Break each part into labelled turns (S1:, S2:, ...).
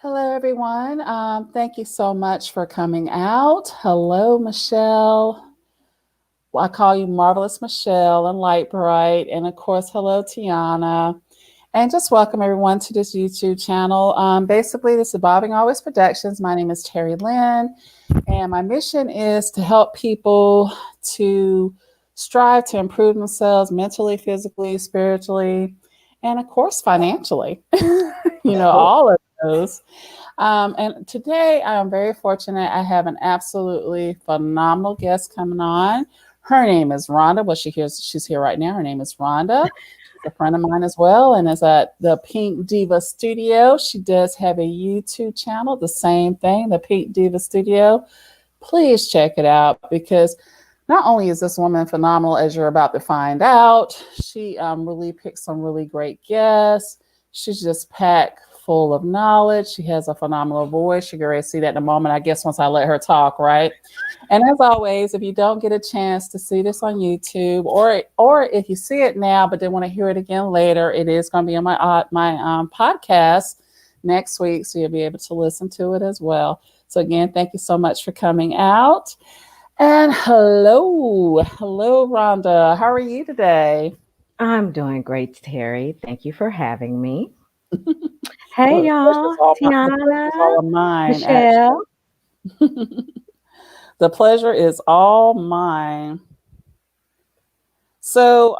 S1: Hello, everyone. Thank you so much for coming out. Hello, Michelle. Well, I call you Marvelous Michelle and Light Bright. And of course, hello, Tiana. And just welcome everyone to this YouTube channel. Basically, this is Bobbing Always Productions. My name is Terry Lynn, and my mission is to help people to strive to improve themselves mentally, physically, spiritually, and of course, financially.
S2: Of course.
S1: All of those. And today I am very fortunate. I have an absolutely phenomenal guest coming on. Her name is Rhonda. Well, she's here right now. Her name is Rhonda. She's a friend of mine as well, and is at the Pink Diva Studio. She does have a YouTube channel, the same thing, the Pink Diva Studio. Please check it out because not only is this woman phenomenal, as you're about to find out, she really picked some really great guests. She's just packed full of knowledge. She has a phenomenal voice. You're going to see that in a moment, I guess, once I let her talk, right? And as always, if you don't get a chance to see this on YouTube, or if you see it now but then want to hear it again later, it is going to be on my podcast next week, so you'll be able to listen to it as well. So again, thank you so much for coming out. And hello, Rhonda. How are you today?
S2: I'm doing great, Terry. Thank you for having me. Hey,
S1: Well,
S2: y'all.
S1: the
S2: Tiana,
S1: pleasure's all of mine,
S2: Michelle.
S1: actually. The pleasure is all mine. So,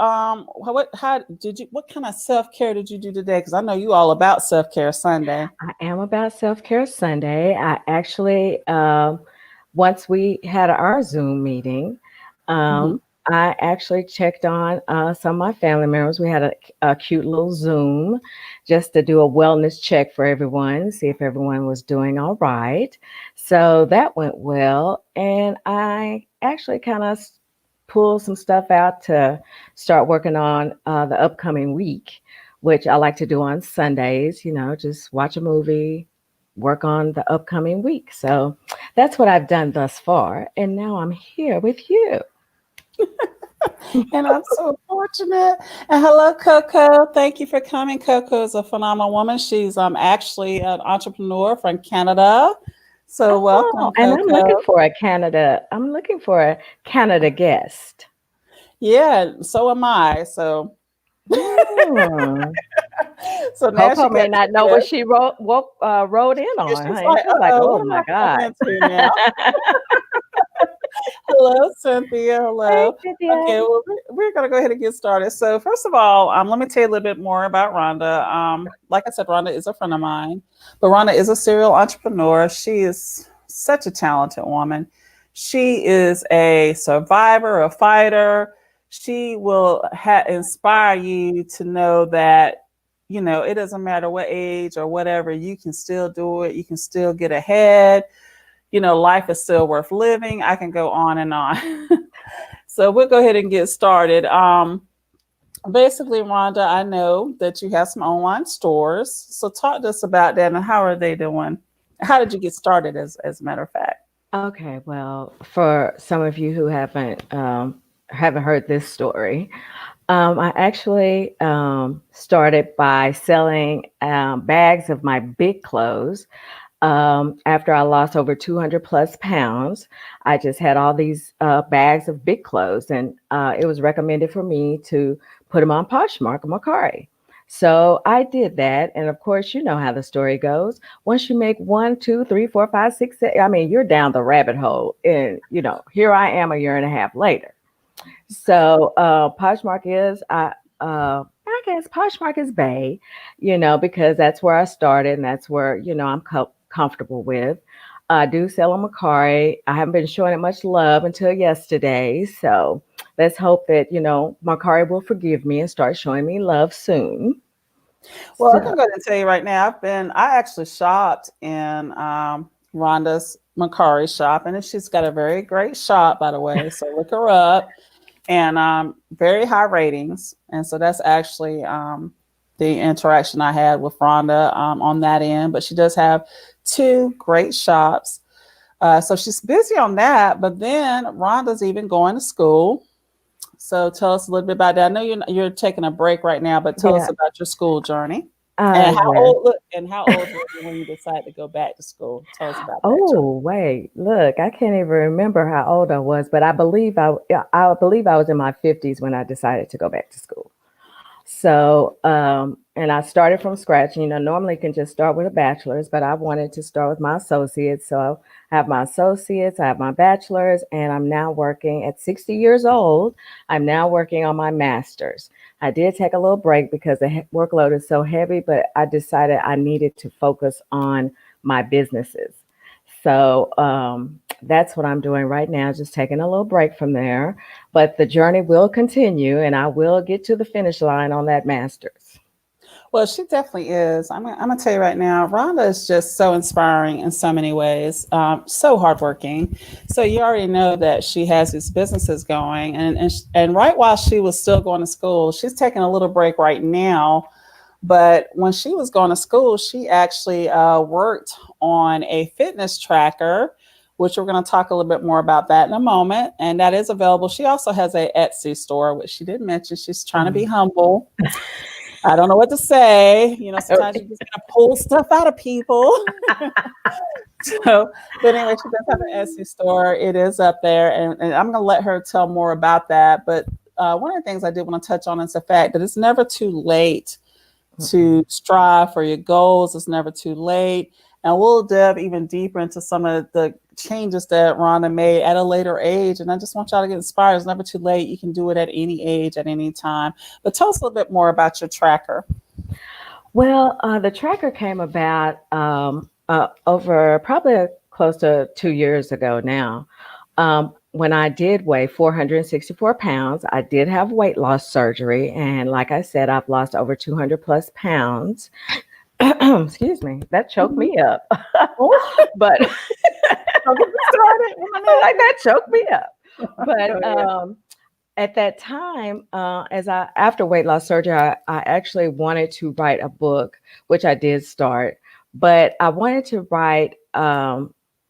S1: what kind of self-care did you do today? Because I know you all about self-care Sunday.
S2: I am about Self Care Sunday. I actually, once we had our Zoom meeting,
S1: Mhm.
S2: um, I actually checked on some of my family members. We had a cute little Zoom just to do a wellness check for everyone, see if everyone was doing all right. So that went well. And I actually kind of pulled some stuff out to start working on the upcoming week, which I like to do on Sundays, just watch a movie, work on the upcoming week. So that's what I've done thus far. And now I'm here with you.
S1: And I'm so fortunate. And hello, Coco. Thank you for coming. Coco is a phenomenal woman. She's actually an entrepreneur from Canada. So
S2: Oh,
S1: welcome,
S2: and
S1: Coco.
S2: I'm looking for a Canada guest.
S1: Yeah, so am I. So
S2: Hmm.
S1: so now she
S2: Coco may
S1: got
S2: not
S1: two
S2: know what
S1: guests.
S2: she wrote in
S1: And
S2: on.
S1: she's
S2: Honey.
S1: like,
S2: She's like,
S1: uh-oh,
S2: oh
S1: what am
S2: my
S1: I coming
S2: God.
S1: into now? Hello, Cynthia.
S2: Hey,
S1: Hello.
S2: Cynthia.
S1: Okay, well, we're going to go ahead and get started. So, first of all, let me tell you a little bit more about Rhonda. Like I said, Rhonda is a friend of mine, but Rhonda is a serial entrepreneur. She is such a talented woman. She is a survivor, a fighter. She will inspire you to know that, it doesn't matter what age or whatever, you can still do it. You can still get ahead. Life is still worth living. I can go on and on. So we'll go ahead and get started. Basically, Rhonda, I know that you have some online stores. So talk to us about that and how are they doing? How did you get started, as a matter of fact?
S2: Okay, well, for some of you who haven't heard this story, I actually started by selling bags of my big clothes. After I lost over 200 plus pounds, I just had all these bags of big clothes, and it was recommended for me to put them on Poshmark or Mercari. So I did that, and of course, you know how the story goes. Once you make one, two, three, four, five, six, seven, I mean, you're down the rabbit hole, and here I am a year and a half later. So Poshmark is I guess Poshmark is Bay, because that's where I started and that's where I'm comfortable with. I do sell on Macari. I haven't been showing it much love until yesterday, so let's hope that Macari will forgive me and start showing me love soon.
S1: Well, I
S2: So
S1: can go ahead and tell you right now, I actually shopped in Rhonda's Macari shop, and she's got a very great shop, by the way. So look her up. And very high ratings. And so that's actually the interaction I had with Rhonda on that end. But she does have two great shops. So she's busy on that. But then Rhonda's even going to school. So tell us a little bit about that. I know you're taking a break right now, but tell us
S2: yeah,
S1: about your school journey.
S2: Yeah.
S1: And how old were you when you decided to go back to school? Tell us about that journey.
S2: Oh, wait. Look, I can't even remember how old I was, but yeah, I believe I was in my 50s when I decided to go back to school. So, and I started from scratch. Normally you can just start with a bachelor's, but I wanted to start with my associates. So I have my associates, I have my bachelor's, and I'm now working at 60 years old. I'm now working on my master's. I did take a little break because the workload is so heavy, but I decided I needed to focus on my businesses. So that's what I'm doing right now, just taking a little break from there. But the journey will continue and I will get to the finish line on that master's.
S1: Well, she definitely is. I'm gonna tell you right now, Rhonda is just so inspiring in so many ways. So hardworking. So you already know that she has these businesses going, and right while she was still going to school, she's taking a little break right now. But when she was going to school, she actually worked on a fitness tracker, which we're going to talk a little bit more about that in a moment. And that is available. She also has a Etsy store, which she did mention. She's trying to be
S2: Mhm.
S1: humble. I don't know what to say. You know, sometimes you just gotta pull stuff out of people. So, but anyway, she does have an Etsy store. It is up there, and I'm gonna let her tell more about that. But one of the things I did want to touch on is the fact that it's never too late to
S2: Mm-mm.
S1: strive for your goals. It's never too late. And we'll dive even deeper into some of the changes that Rhonda made at a later age. And I just want y'all to get inspired. It's never too late. You can do it at any age, at any time. But tell us a little bit more about your tracker.
S2: Well, the tracker came about over probably close to 2 years ago now. When I did weigh 464 pounds, I did have weight loss surgery. And like I said, I've lost over 200 plus pounds. Excuse me, that choked
S1: Mhm.
S2: me up.
S1: Oh,
S2: But
S1: don't get me started,
S2: like
S1: woman.
S2: that choked me up.
S1: Go
S2: But
S1: ahead.
S2: at that time, as I after weight loss surgery, I actually wanted to write a book, which I did start. But I wanted to write.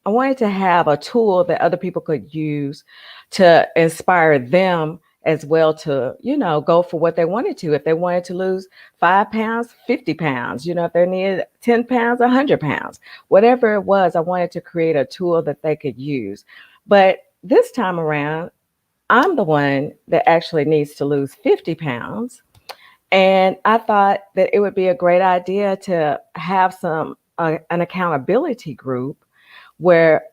S2: I wanted to have a tool that other people could use to inspire them as well to, go for what they wanted to. If they wanted to lose 5 pounds, 50 pounds, if they needed 10 pounds, 100 pounds, whatever it was, I wanted to create a tool that they could use. But this time around, I'm the one that actually needs to lose 50 pounds. And I thought that it would be a great idea to have an accountability group where,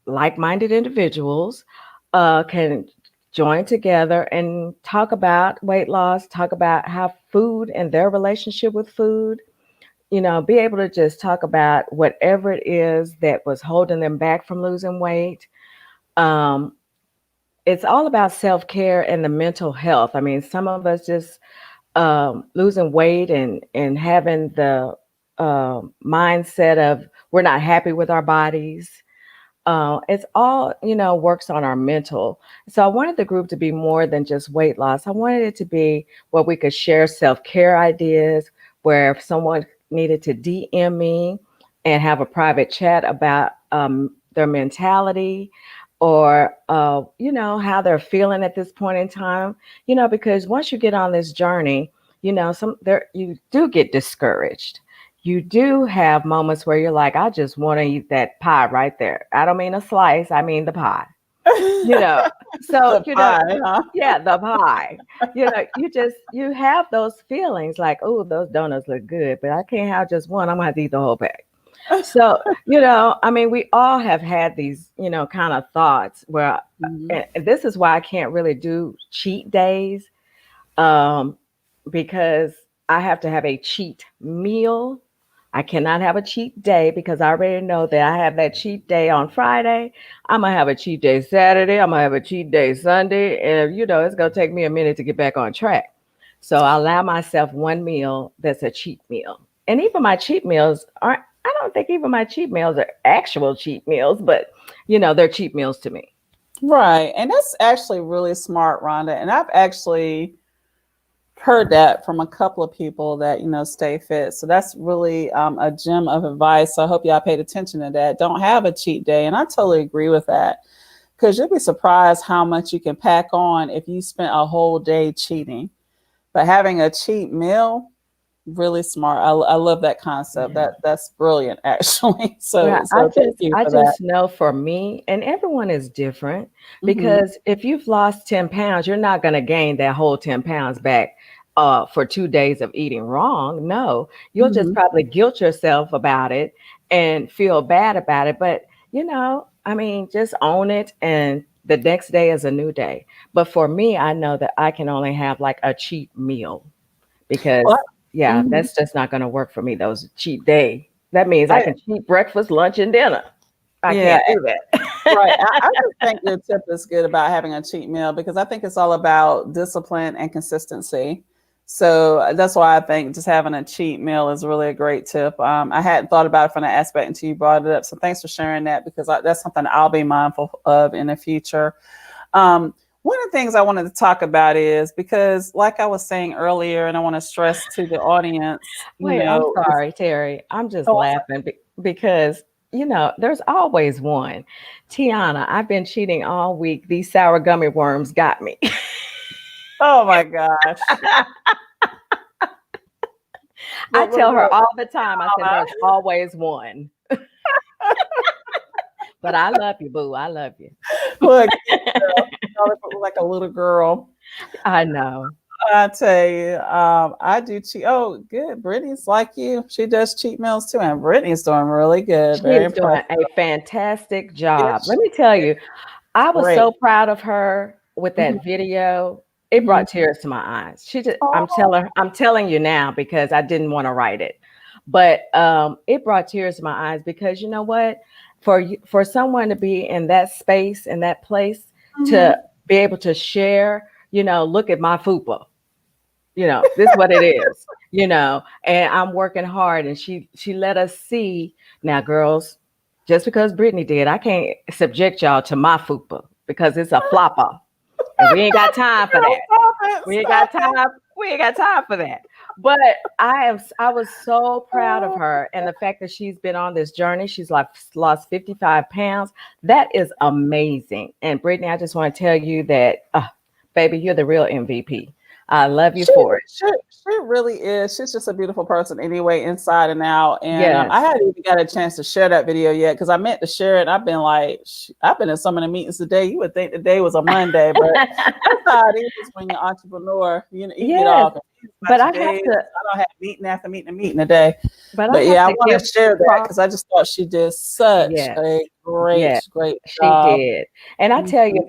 S2: like-minded individuals can join together and talk about weight loss, talk about how food and their relationship with food, be able to just talk about whatever it is that was holding them back from losing weight. Um, it's all about self-care and the mental health. I mean, some of us just losing weight and having the mindset of we're not happy with our bodies. It's all, works on our mental. So I wanted the group to be more than just weight loss. I wanted it to be where we could share self-care ideas, where if someone needed to DM me and have a private chat about their mentality or, how they're feeling at this point in time, because once you get on this journey, you do get discouraged. You do have moments where you're like, I just want to eat that pie right there. I don't mean a slice, I mean the pie. You know, so,
S1: The pie, huh?
S2: yeah, the pie. You have those feelings like, oh, those donuts look good, but I can't have just one. I'm gonna have to eat the whole bag. So, I mean, we all have had these, kind of thoughts where,
S1: Mhm.
S2: and this is why I can't really do cheat days, um, because I have to have a cheat meal. I cannot have a cheat day because I already know that I have that cheat day on Friday. I'm gonna have a cheat day Saturday. I'm gonna have a cheat day Sunday, and it's gonna take me a minute to get back on track. So I allow myself one meal that's a cheat meal, and even my cheat meals aren't. I don't think even my cheat meals are actual cheat meals, but they're cheat meals to me.
S1: Right. And that's actually really smart, Rhonda. And I've actually heard that from a couple of people that, stay fit. So that's really a gem of advice. So I hope y'all paid attention to that. Don't have a cheat day. And I totally agree with that because you'll be surprised how much you can pack on if you spent a whole day cheating. But having a cheat meal, really smart. I love that concept.
S2: Yeah.
S1: That's brilliant, actually.
S2: Well,
S1: So thank you
S2: I
S1: for that.
S2: just know for me, and everyone is different,
S1: Hmm.
S2: because if you've lost 10 pounds, you're not going to gain that whole 10 pounds back for 2 days of eating wrong. No, you'll just
S1: Hmm.
S2: probably guilt yourself about it and feel bad about it. But, I mean, just own it. And the next day is a new day. But for me, I know that I can only have like a cheat meal because,
S1: Well,
S2: yeah,
S1: mhm.
S2: that's just not going to work for me. Those cheat day. That means I
S1: I
S2: can cheat breakfast, lunch, and dinner. I
S1: Yeah,
S2: can't do
S1: right.
S2: that.
S1: I just think your tip is good about having a cheat meal because I think it's all about discipline and consistency. So that's why I think just having a cheat meal is really a great tip. I hadn't thought about it from that aspect until you brought it up. So thanks for sharing that because that's something I'll be mindful of in the future. One of the things I wanted to talk about is because, like I was saying earlier, and I want to stress to the audience,
S2: Wait, I'm sorry, Terry. I'm just
S1: oh,
S2: laughing because, there's always one. Tiana, I've been cheating all week. These sour gummy worms got me.
S1: oh my gosh.
S2: I
S1: Look,
S2: tell her
S1: look,
S2: all the time, I said,
S1: Donna.
S2: there's always one. But I love you, boo. I love you.
S1: Look, you look like a little girl.
S2: I know.
S1: I tell you, I do cheat. Oh, good. Brittany's like you. She does cheat meals too, and Brittany's doing really good.
S2: She
S1: Very
S2: is
S1: impressive.
S2: doing a fantastic job.
S1: Yes,
S2: Let me tell
S1: it's
S2: you, I was
S1: great.
S2: so proud of her with
S1: Mhm,
S2: that video. It
S1: mhm.
S2: brought tears to my eyes.
S1: Oh,
S2: I'm telling you now because I didn't want to write it. But it brought tears to my eyes because you know what? For someone to be in that space, in that place, to
S1: mhm.
S2: be able to share, look at my fupa. This is what it is, and I'm working hard, and she let us see. Now, girls, just because Brittany did, I can't subject y'all to my fupa because it's a flopper, and we ain't got time for
S1: Girl,
S2: that.
S1: stop it.
S2: We ain't
S1: Stop
S2: got
S1: it.
S2: time. We ain't got time for that. But I was so proud of
S1: Oh,
S2: her, and the fact that she's been on this journey. She's like lost 55 pounds. That is amazing. And Brittany, I just want to tell you that, baby, you're the real MVP. I love you
S1: She,
S2: for it.
S1: she really is. She's just a beautiful person anyway, inside and out. And I
S2: Yes.
S1: hadn't even got a chance to share that video yet because I meant to share it. I've been like, I've been in so many meetings today. You would think the day was a Monday, but that's how it is when you're an entrepreneur. You get
S2: Yes,
S1: all confused
S2: but
S1: about your days. I don't have meeting after meeting and meeting a day.
S2: I
S1: But
S2: have
S1: yeah, I
S2: to
S1: want
S2: give
S1: to share that
S2: props.
S1: because I just thought she did such
S2: Yes.
S1: a
S2: Yeah,
S1: great
S2: she
S1: job.
S2: did. And I
S1: Mhm,
S2: tell you,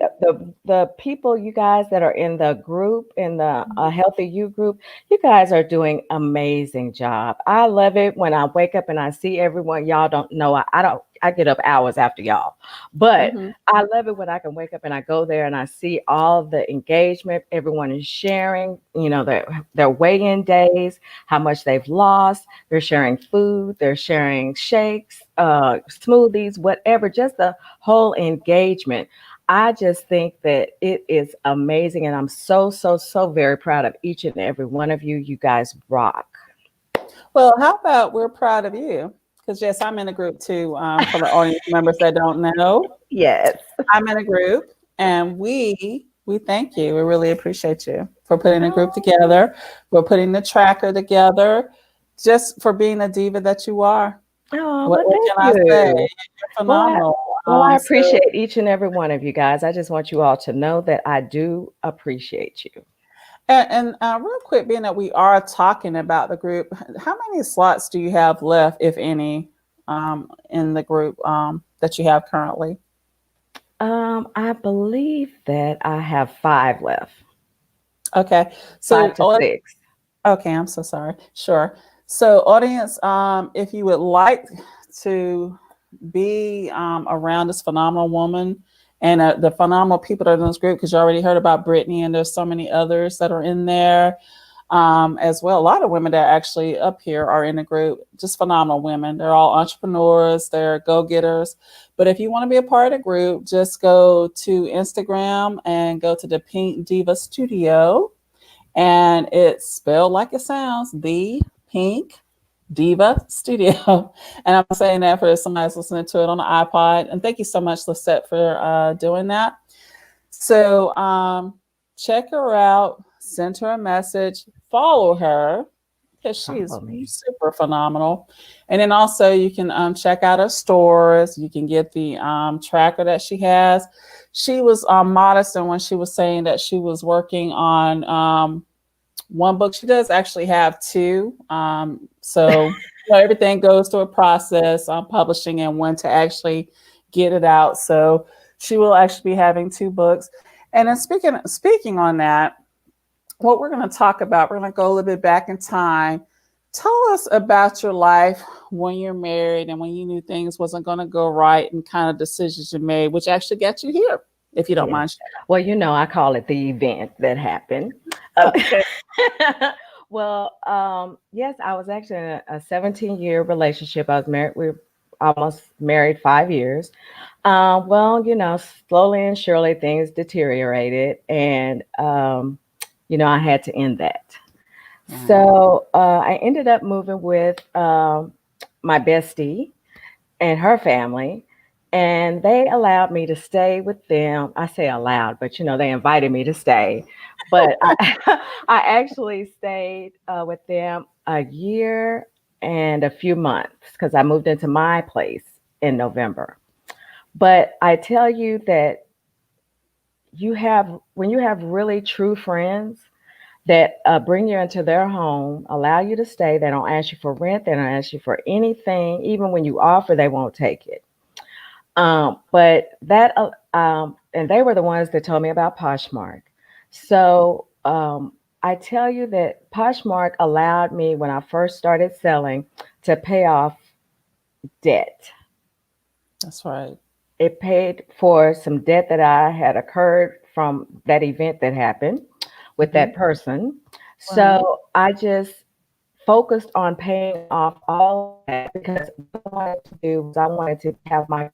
S2: the people, you guys that are in the group, in the Healthy You group, you guys are doing amazing job. I love it when I wake up and I see everyone. Y'all don't know, I don't. I get up hours after y'all, but
S1: mhm.
S2: I love it when I can wake up and I go there and I see all the engagement. Everyone is sharing, their weigh-in days, how much they've lost. They're sharing food, they're sharing shakes, smoothies, whatever, just the whole engagement. I just think that it is amazing. And I'm so, so, so very proud of each and every one of you. You guys rock.
S1: Well, how about we're proud of you? Because yes, I'm in a group too. For the audience members that don't know,
S2: Yes.
S1: I'm in a group, and we thank you. We really appreciate you for putting a group together, for putting the tracker together, just for being a diva that you are.
S2: Oh, well,
S1: What
S2: thank
S1: can I say?
S2: you.
S1: You're
S2: Well, I,
S1: phenomenal.
S2: I
S1: So
S2: appreciate each and every one of you guys. I just want you all to know that I do appreciate you.
S1: and real quick, being that we are talking about the group, how many slots do you have left, if any, in the group that you have currently?
S2: I believe that I have 5 left,
S1: Okay. So
S2: 5 to 6.
S1: okay, I'm so sorry. Sure. So, audience, if you would like to be around this phenomenal woman and the phenomenal people that are in this group, because you already heard about Brittany, and there's so many others that are in there as well. A lot of women that are actually up here are in the group, just phenomenal women. They're all entrepreneurs, they're go getters. But if you want to be a part of the group, just go to Instagram and go to the Pink Diva Studio, and it's spelled like it sounds, the Pink Diva Studio. And I'm saying that for somebody that's listening to it on the iPod. And thank you so much, Lisette, for doing that. So check her out, send her a message, follow her, because she is
S2: Follow me.
S1: super phenomenal. And then also you can check out her stores. You can get the tracker that she has. She was modest, and when she was saying that she was working on one book, she does actually have two. So everything goes through a process on publishing and when to actually get it out. So she will actually be having two books. And then speaking on that, what we're going to talk about, we're going to go a little bit back in time. Tell us about your life when you're married and when you knew things wasn't going to go right and kind of decisions you made, which actually got you here, if you don't
S2: Yeah.
S1: mind
S2: Well, I call it the event that happened.
S1: sharing. Okay.
S2: Well, yes, I was actually in a 17-year relationship. I was married. We were almost married 5 years. Well, slowly and surely things deteriorated, and I had to end that.
S1: Wow.
S2: So I ended up moving with my bestie and her family, and they allowed me to stay with them. I say allowed, but they invited me to stay. But I, I actually stayed with them a year and a few months because I moved into my place in November. But I tell you that when you have really true friends that bring you into their home, allow you to stay. They don't ask you for rent. They don't ask you for anything. Even when you offer, they won't take it. And they were the ones that told me about Poshmark. So I tell you that Poshmark allowed me, when I first started selling, to pay off debt.
S1: That's right.
S2: It paid for some debt that I had occurred from that event that happened with
S1: Hmm.
S2: that person.
S1: Right.
S2: So I just focused on paying off all of that because what I wanted to do was I wanted to have my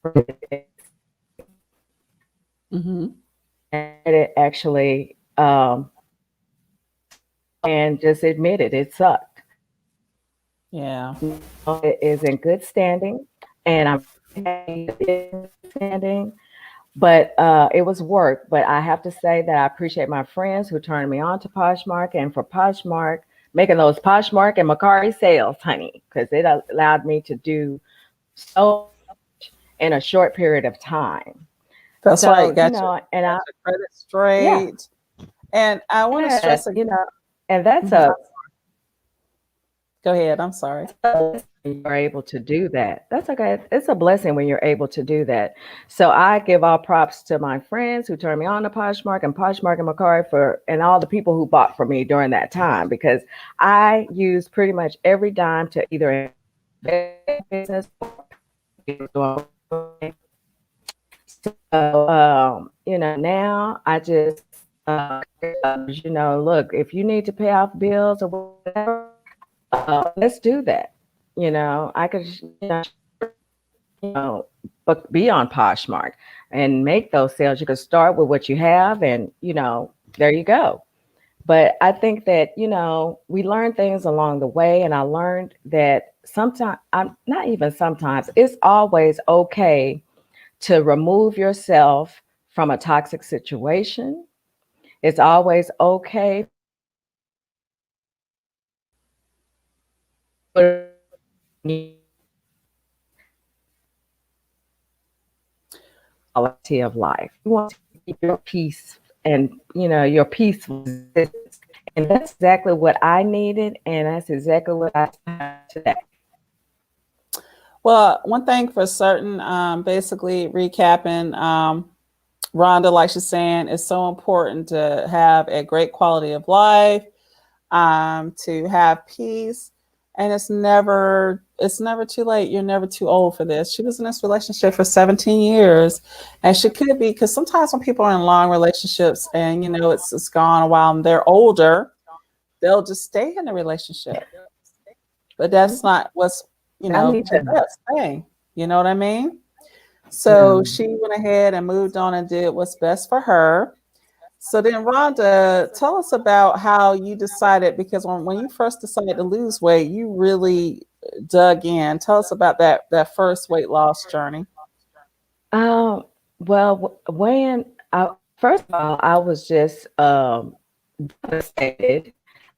S1: Hmm.
S2: it actually and just admit it sucked.
S1: Yeah.
S2: It is in good standing, and I'm happy it is in good standing. But it was work. But I have to say that I appreciate my friends who turned me on to Poshmark, and for Poshmark making those Poshmark and Macari sales, honey, because it allowed me to do so in a short period of time.
S1: That's right.
S2: So, and
S1: Got your credit
S2: yeah,
S1: straight. And I want to stress again.
S2: and that's
S1: Mhm. Go ahead. I'm sorry.
S2: you're able to do that. That's okay. It's a blessing when you're able to do that. So I give all props to my friends who turned me on to Poshmark and Macari and all the people who bought for me during that time because I used pretty much every dime to either business or so now I just look, if you need to pay off bills or whatever, let's do that. I could, you know, but be on Poshmark and make those sales. You could start with what you have, and there you go. But I think that we learn things along the way, and I learned that sometimes, I'm not even sometimes, it's always okay to remove yourself from a toxic situation. It's always okay for quality of life. You want to keep your peace and your peaceful existence. And that's exactly what I needed, and that's exactly what I have today.
S1: Well, one thing for certain, basically recapping, Rhonda, like she's saying, it's so important to have a great quality of life, to have peace, and it's never too late. You're never too old for this. She was in this relationship for 17 years, and she could be, because sometimes when people are in long relationships and it's gone a while and they're older, they'll just stay in the relationship, but that's not what's
S2: I need
S1: the
S2: to.
S1: best thing. You know what I mean? So
S2: No.
S1: she went ahead and moved on and did what's best for her. So then, Rhonda, tell us about how you decided, because when you first decided to lose weight, you really dug in. Tell us about that first weight loss journey.
S2: Um, well, when I first of all, I was just devastated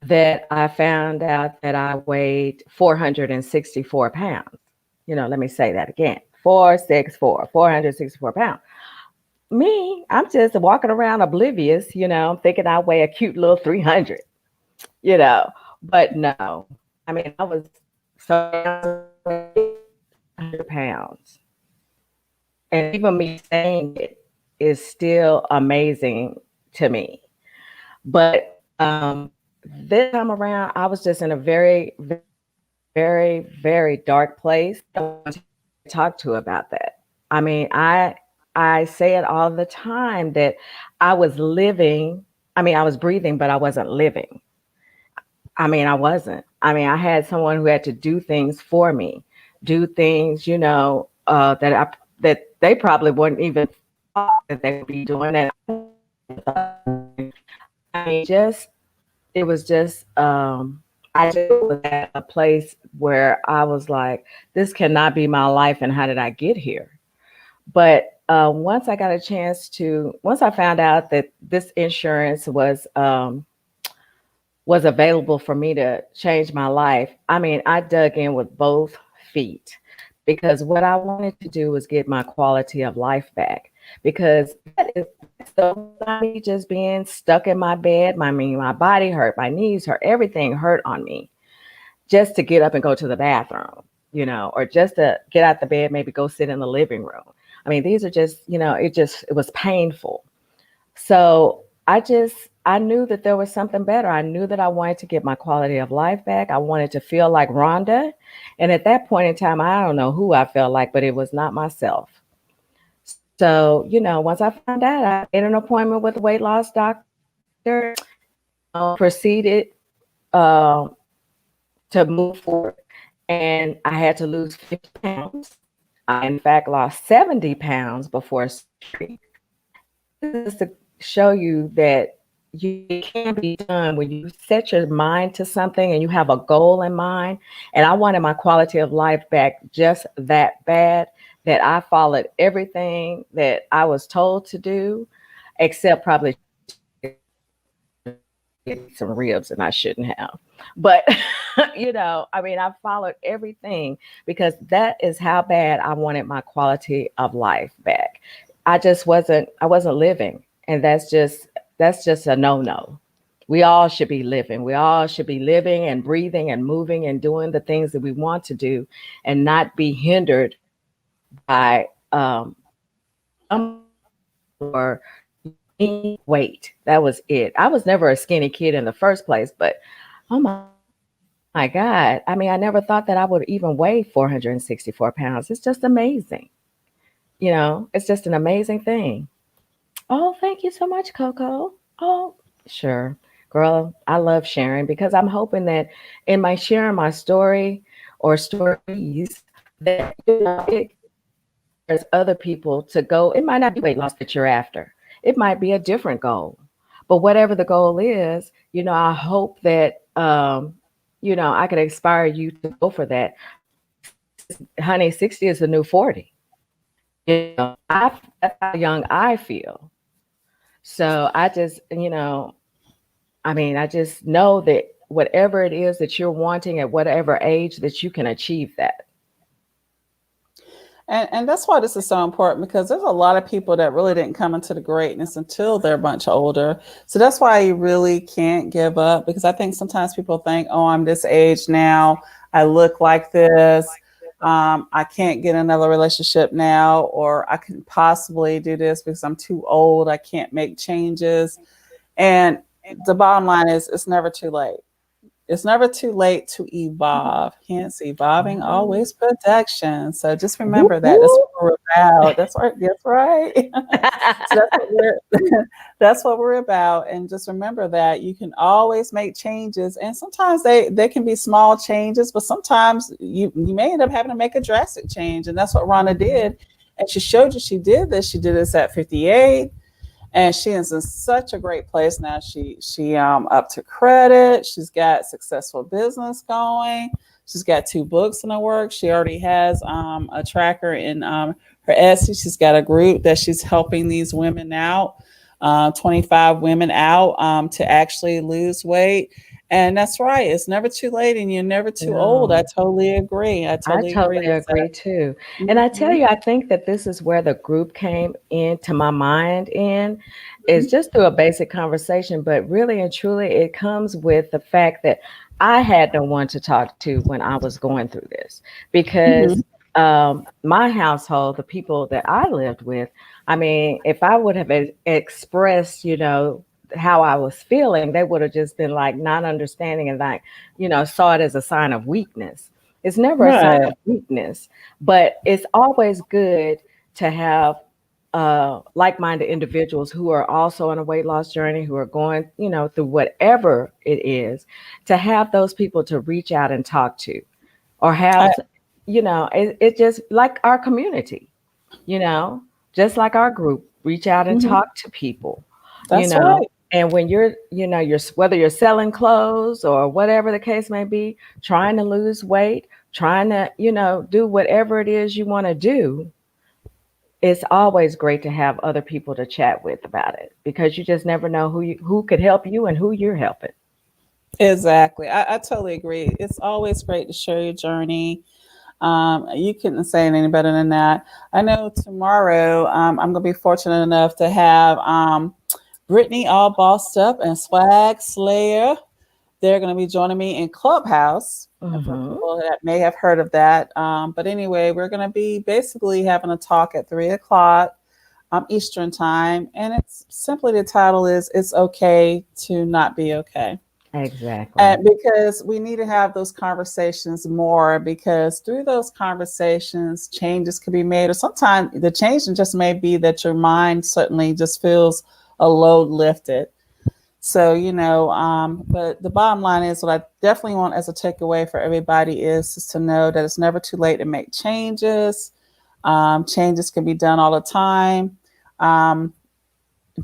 S2: that I found out that I weighed 464 pounds. Let me say that again. 464, 464 pounds. Me, I'm just walking around oblivious, thinking I weigh a cute little 300, you know. But no, I mean, I was so 100 pounds. And even me saying it is still amazing to me. But this time around, I was just in a very, very, very dark place. I don't want to talk to about that. I mean, I say it all the time that I was living. I mean, I was breathing, but I wasn't living. I mean, I wasn't. I mean, I had someone who had to do things for me, do things, that they probably wouldn't even thought that they would be doing. And I mean, just it was just I just was at a place where I was like, this cannot be my life, and how did I get here? But once I found out that this insurance was available for me to change my life, I mean, I dug in with both feet because what I wanted to do was get my quality of life back. Because that is so not me just being stuck in my bed. I mean, my body hurt, my knees hurt, everything hurt on me just to get up and go to the bathroom, or just to get out the bed, maybe go sit in the living room. I mean, these are just, it was painful. So I knew that there was something better. I knew that I wanted to get my quality of life back. I wanted to feel like Rhonda. And at that point in time, I don't know who I felt like, but it was not myself. So, once I found out, I made an appointment with a weight loss doctor, proceeded uh, to move forward. And I had to lose 50 pounds. I, in fact, lost 70 pounds before surgery. This is to show you that it can be done when you set your mind to something and you have a goal in mind. And I wanted my quality of life back just that bad that I followed everything that I was told to do, except probably some ribs and I shouldn't have. But, I mean, I followed everything because that is how bad I wanted my quality of life back. I wasn't living. And that's just a no-no. We all should be living. We all should be living and breathing and moving and doing the things that we want to do and not be hindered by or weight. That was it. I was never a skinny kid in the first place, but oh my God. I mean, I never thought that I would even weigh 464 pounds. It's just amazing. It's just an amazing thing. Oh, thank you so much, Coco. Oh, sure. Girl, I love sharing because I'm hoping that in my sharing my story or stories that it there's other people to go. It might not be weight loss that you're after. It might be a different goal. But whatever the goal is, I hope that I could inspire you to go for that. Honey, 60 is the new 40. That's how young I feel. So I mean, I just know that whatever it is that you're wanting at whatever age that you can achieve that.
S1: And that's why this is so important because there's a lot of people that really didn't come into the greatness until they're much older. So that's why you really can't give up because I think sometimes people think, oh, I'm this age now. I look like this. I can't get another relationship now, or I can possibly do this because I'm too old. I can't make changes. And the bottom line is it's never too late. It's never too late to evolve. Hence, evolving always production. So just remember
S2: Whoop,
S1: that. That's
S2: whoop.
S1: what we're about. That's right. That's right. So that's what we're that's what we're about. And just remember that you can always make changes. And sometimes they can be small changes, but sometimes you may end up having to make a drastic change. And that's what Rhonda did. And she showed you she did this. She did this at 58 and she is in such a great place now. She up to credit. She's got successful business going. She's got 2 books in the works. She already has a tracker in her Etsy. She's got a group that she's helping these women out, 25 women out to actually lose weight. And that's right. It's never too late and you're never too old. I
S2: No.
S1: totally agree. I
S2: I
S1: totally agree
S2: totally
S1: with
S2: agree too. And I tell
S1: that.
S2: you, I think that this is where the group came into my mind in is
S1: Hmm.
S2: just through a basic conversation, but really and truly it comes with the fact that I had no one to talk to when I was going through this
S1: Hmm.
S2: because my household, the people that I lived with, I mean, if I would have expressed, how I was feeling, they would have just been like not understanding and like, saw it as a sign of weakness. It's never a sign
S1: Right.
S2: of weakness, but it's always good to have like-minded individuals who are also on a weight loss journey, who are going, through whatever it is, to have those people to reach out and talk to, or
S1: I,
S2: have, it just like our community, you know, just like our group, reach out and
S1: mhm.
S2: talk to people, you
S1: That's
S2: know.
S1: right.
S2: And when you're whether you're selling clothes or whatever the case may be, trying to lose weight, trying to, do whatever it is you want to do, it's always great to have other people to chat with about it because you just never know who could help you and who you're helping.
S1: Exactly. I totally agree. It's always great to share your journey. You couldn't say it any better than that. I know tomorrow I'm going to be fortunate enough to have Brittany all bossed up and Swag Slayer. They're going to be joining me in Clubhouse. And for
S2: Hmm.
S1: people that may have heard of that. But anyway, we're going to be basically having a talk at 3 o'clock Eastern time. And it's simply the title is It's Okay to Not Be Okay.
S2: Exactly.
S1: And because we need to have those conversations more, because through those conversations, changes can be made. Or sometimes the change just may be that your mind suddenly just feels a load lifted. So, but the bottom line is what I definitely want as a takeaway for everybody is to know that it's never too late to make changes. Changes can be done all the time. Um,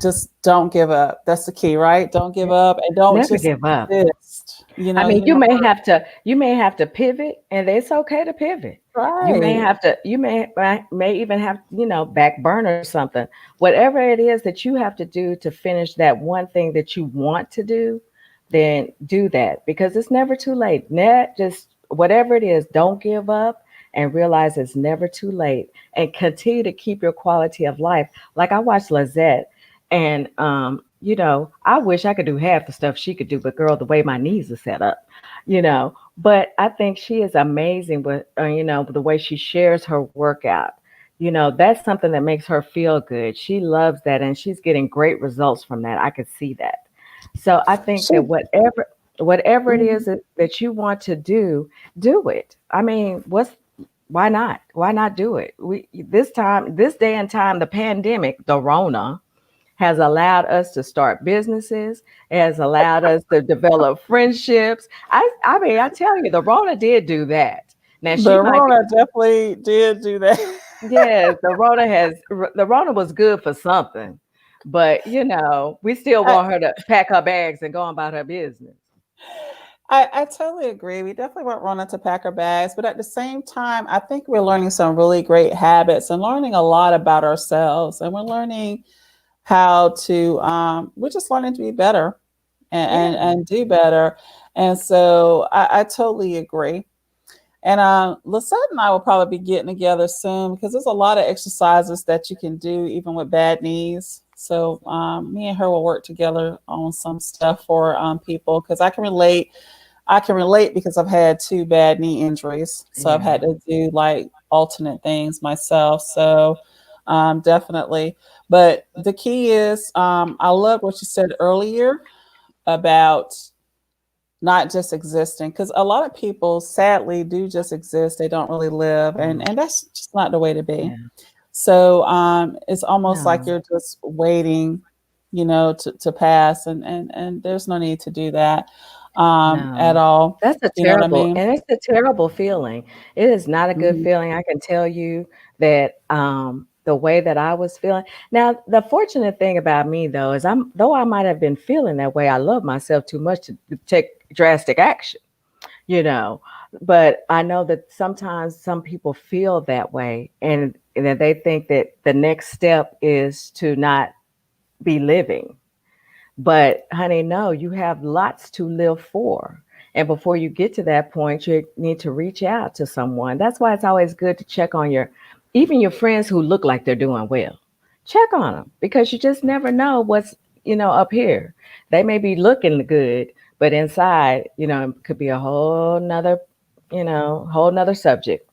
S1: just don't give up. That's the key, right? Don't give up and don't
S2: Never
S1: just
S2: give up.
S1: exist.
S2: I mean,
S1: You never
S2: you may have to pivot, and it's okay to pivot.
S1: right.
S2: You may even have, back burner something. Whatever it is that you have to do to finish that one thing that you want to do, then do that because it's never too late. Just whatever it is, don't give up and realize it's never too late and continue to keep your quality of life. Like I watched Lizette and I wish I could do half the stuff she could do, but girl, the way my knees are set up, but I think she is amazing with the way she shares her workout. That's something that makes her feel good. She loves that and she's getting great results from that. I could see that. So I think that
S1: She,
S2: whatever it is
S1: mhm.
S2: that you want to do it. I mean, why not? Why not do it? This day and time, the pandemic, the Rona, has allowed us to start businesses, has allowed us to develop friendships. I mean, I tell you, the Rona did do that. Now she
S1: The
S2: might be,
S1: Rona definitely did do that.
S2: yes, the Rona was good for something, but we still
S1: I,
S2: want her to pack her bags and go on about her business.
S1: I totally agree. We definitely want Rona to pack her bags, but at the same time, I think we're learning some really great habits and learning a lot about ourselves. And we're learning how to, we're just learning to be better
S2: Yeah,
S1: and do better. And so I totally agree. And Lisette and I will probably be getting together soon because there's a lot of exercises that you can do even with bad knees. So me and her will work together on some stuff for people because I can relate. I can relate because I've had two bad knee injuries, so I've
S2: yeah.
S1: had to do like alternate things myself. So definitely. But the key is, I love what you said earlier about not just existing because a lot of people sadly do just exist, they don't really live,
S2: Yeah,
S1: and that's just not the way to be.
S2: yeah.
S1: So it's almost like
S2: No,
S1: you're just waiting, to pass, and there's no need to do that at
S2: no.
S1: all.
S2: That's a
S1: You know what I
S2: terrible,
S1: mean?
S2: and it's a terrible feeling. It is not a good
S1: Mhm.
S2: feeling. I can tell you that the way that I was feeling. Now, the fortunate thing about me though is though I might have been feeling that way, I love myself too much to take drastic action, you know. But I know that sometimes some people feel that way and that they think that the next step is to not be living. But honey, no, you have lots to live for. And before you get to that point, you need to reach out to someone. That's why it's always good to check on even your friends who look like they're doing well. Check on them because you just never know what's, up here. They may be looking good, but inside, it could be a whole nother subject.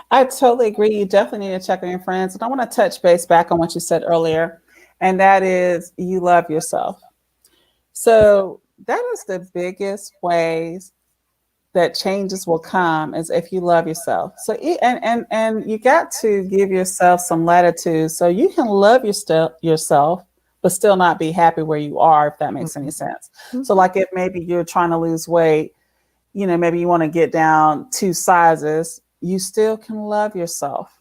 S1: I totally agree. You definitely need to check on your friends. And I want to touch base back on what you said earlier, and that is you love yourself. So that is the biggest ways that changes will come is if you love yourself. So and you got to give yourself some latitude so you can love yourself, but still not be happy where you are, if that makes any sense. So
S2: Mhm.
S1: like if maybe you're trying to lose weight, maybe you want to get down 2 sizes, you still can love yourself.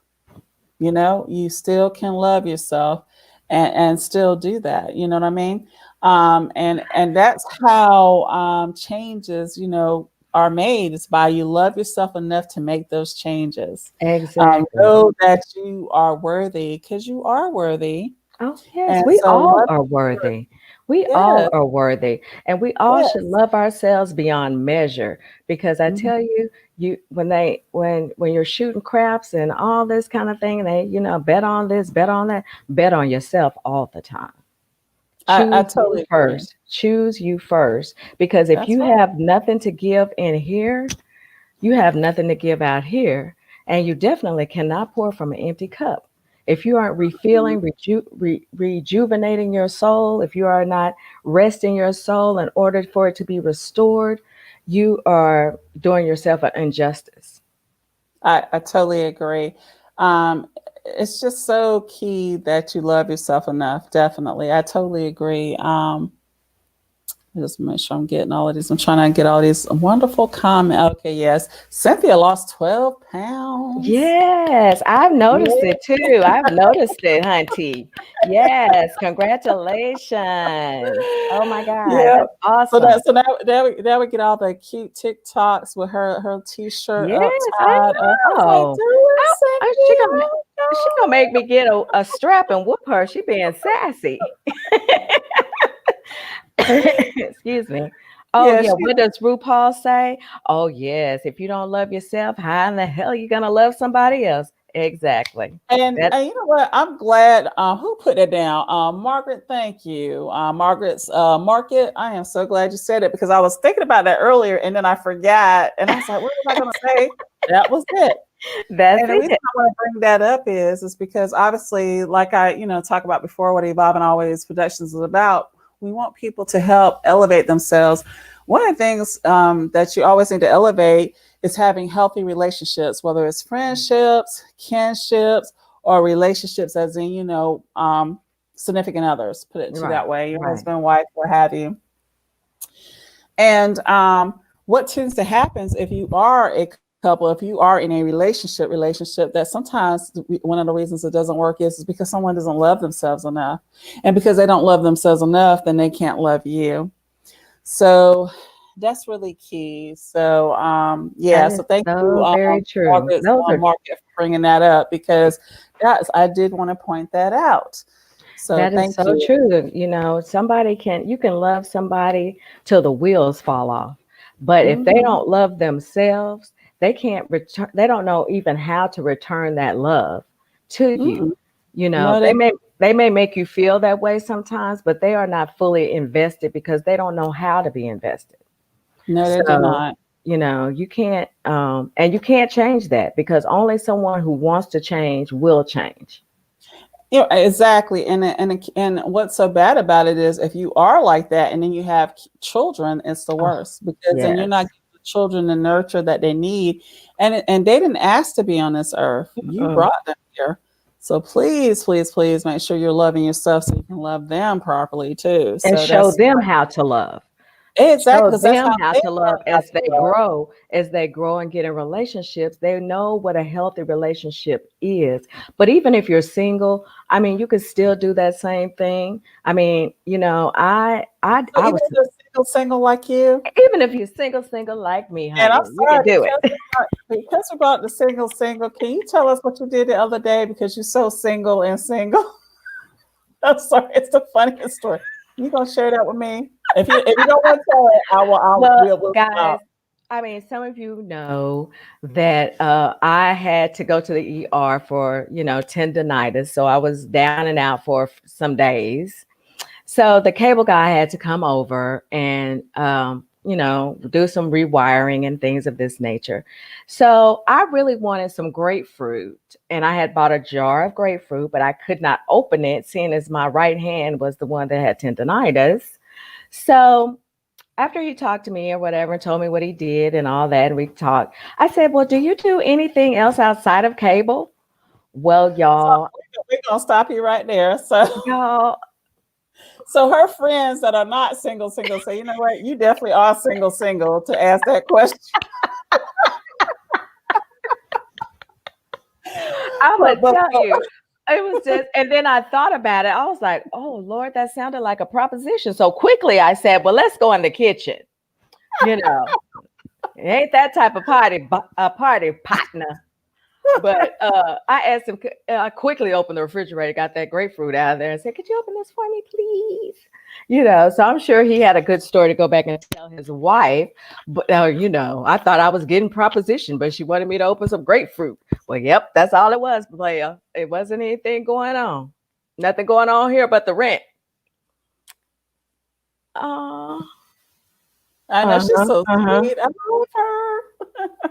S1: You still can love yourself and still do that. You know what I mean? And that's how changes, are made. It's by you love yourself enough to make those changes.
S2: Exactly.
S1: Know that you are worthy because you are worthy.
S2: Oh, yes,
S1: And
S2: we
S1: so
S2: all
S1: love
S2: are
S1: yourself.
S2: worthy. We all
S1: Yes,
S2: are worthy. And we all should
S1: yes.
S2: love ourselves beyond measure because I
S1: Mhm.
S2: tell you, when you're shooting craps and all this kind of thing, they, bet on this, bet on that, bet on yourself all the time.
S1: I
S2: Choose you
S1: totally agree.
S2: first. Choose you first. Because if
S1: That's
S2: you
S1: right.
S2: have nothing to give in here, you have nothing to give out here, and you definitely cannot pour from an empty cup. If you aren't
S1: Mhm.
S2: refilling, rejuvenating your soul, if you are not resting your soul in order for it to be restored, you are doing yourself an injustice.
S1: I totally agree. It's just so key that you love yourself enough. Definitely. I totally agree. Just make sure I'm getting all of these. I'm trying to get all these wonderful comments. Okay, yes. Cynthia lost 12 pounds.
S2: Yes, I've noticed
S1: Yeah.
S2: it too. I've noticed it, Hunty. Yes, congratulations. Oh my God,
S1: Yeah.
S2: that's
S1: So
S2: awesome.
S1: that so now we get all the cute TikToks with her t-shirt up
S2: Yes, I
S1: tied up. I was like,
S2: know.
S1: do it,
S2: Oh, she gonna
S1: Cynthia.
S2: make me get a strap and whoop her. She being sassy. Excuse me. Oh
S1: Yeah,
S2: yeah,
S1: she
S2: what does RuPaul say? Oh yes, if you don't love yourself, how in the hell are you gonna love somebody else? Exactly. That
S1: and you know what? I'm glad. Who put it down? Margaret. Thank you, Margaret's Market. I am so glad you said it because I was thinking about that earlier and then I forgot, and I was like, what was I going to say? That was it.
S2: that's
S1: And the reason
S2: it.
S1: I want to bring that up is because obviously, like I talk about before, what Evolve and Always Productions is about. We want people to help elevate themselves. One of the things that you always need to elevate is having healthy relationships, whether it's friendships, kinships, or relationships, as in significant others. Put it to
S2: Right,
S1: that way, your
S2: right.
S1: husband, wife, what have you. And what tends to happen if you are a couple, if you are in a relationship that sometimes one of the reasons it doesn't work is because someone doesn't love themselves enough. And because they don't love themselves enough, then they can't love you. So that's really key. So
S2: That
S1: yeah,
S2: is
S1: so thank you,
S2: so very true.
S1: Margaret,
S2: Those are
S1: Market, for bringing that up because I did want to point that out. So
S2: That is
S1: thank
S2: so
S1: you.
S2: true. You can love somebody till the wheels fall off. But if they
S1: Hmm.
S2: don't love themselves, they can't return, they don't know even how to return that love to you.
S1: Mm-mm.
S2: You know,
S1: No, they
S2: they may make you feel that way sometimes, but they are not fully invested because they don't know how to be invested.
S1: no, they do
S2: So,
S1: not.
S2: you can't and you can't change that because only someone who wants to change will change.
S1: Yeah, exactly. And what's so bad about it is if you are like that and then you have children, it's the
S2: Oh,
S1: worst because then you're not
S2: yes.
S1: giving the children the nurture that they need, and they didn't ask to be on this earth. You
S2: Mm.
S1: brought them here, so please, please, please make sure you're loving yourself so you can love them properly too.
S2: And
S1: So
S2: show
S1: that's
S2: them how to love.
S1: exactly
S2: Show
S1: because that's
S2: them
S1: how
S2: how
S1: they
S2: to
S1: learn
S2: love
S1: how to love.
S2: as they grow and get in relationships. They know what a healthy relationship is. But even if you're single, I mean, you could still do that same thing. I mean,
S1: So
S2: I
S1: even
S2: was
S1: if they're single like you.
S2: even if you're single like me,
S1: And I'm
S2: honey, you can
S1: sorry
S2: do it.
S1: because we brought the single. Can you tell us what you did the other day because you're so single and single? I'm sorry, it's the funniest story. You gonna share that with me? If you don't want to tell it, I will.
S2: Well,
S1: We'll
S2: guys,
S1: stop.
S2: I mean, some of you know that I had to go to the ER for, tendonitis. So I was down and out for some days. So the cable guy had to come over and, do some rewiring and things of this nature. So I really wanted some grapefruit, and I had bought a jar of grapefruit, but I could not open it, seeing as my right hand was the one that had tendonitis. So after he talked to me or whatever and told me what he did and all that, and we talked, I said, well, do you do anything else outside of cable? Well,
S1: So we're gonna stop you right there.
S2: y'all,
S1: So her friends that are not single say, you know what, you definitely are single to ask that question.
S2: I'm
S1: But
S2: gonna
S1: but,
S2: tell
S1: but
S2: you, it was just, and then I thought about it. I was like, oh Lord, that sounded like a proposition. So quickly I said, well, let's go in the kitchen. You know, it ain't that type of party, a party partner. But I asked him, I quickly opened the refrigerator, got that grapefruit out of there, and said, could you open this for me, please? So I'm sure he had a good story to go back and tell his wife. But, I thought I was getting proposition, but she wanted me to open some grapefruit. Well, yep, that's all it was, player. It wasn't anything going on. Nothing going on here but the rent. Oh,
S1: I know she's
S2: uh-huh,
S1: so
S2: uh-huh.
S1: sweet. I love her.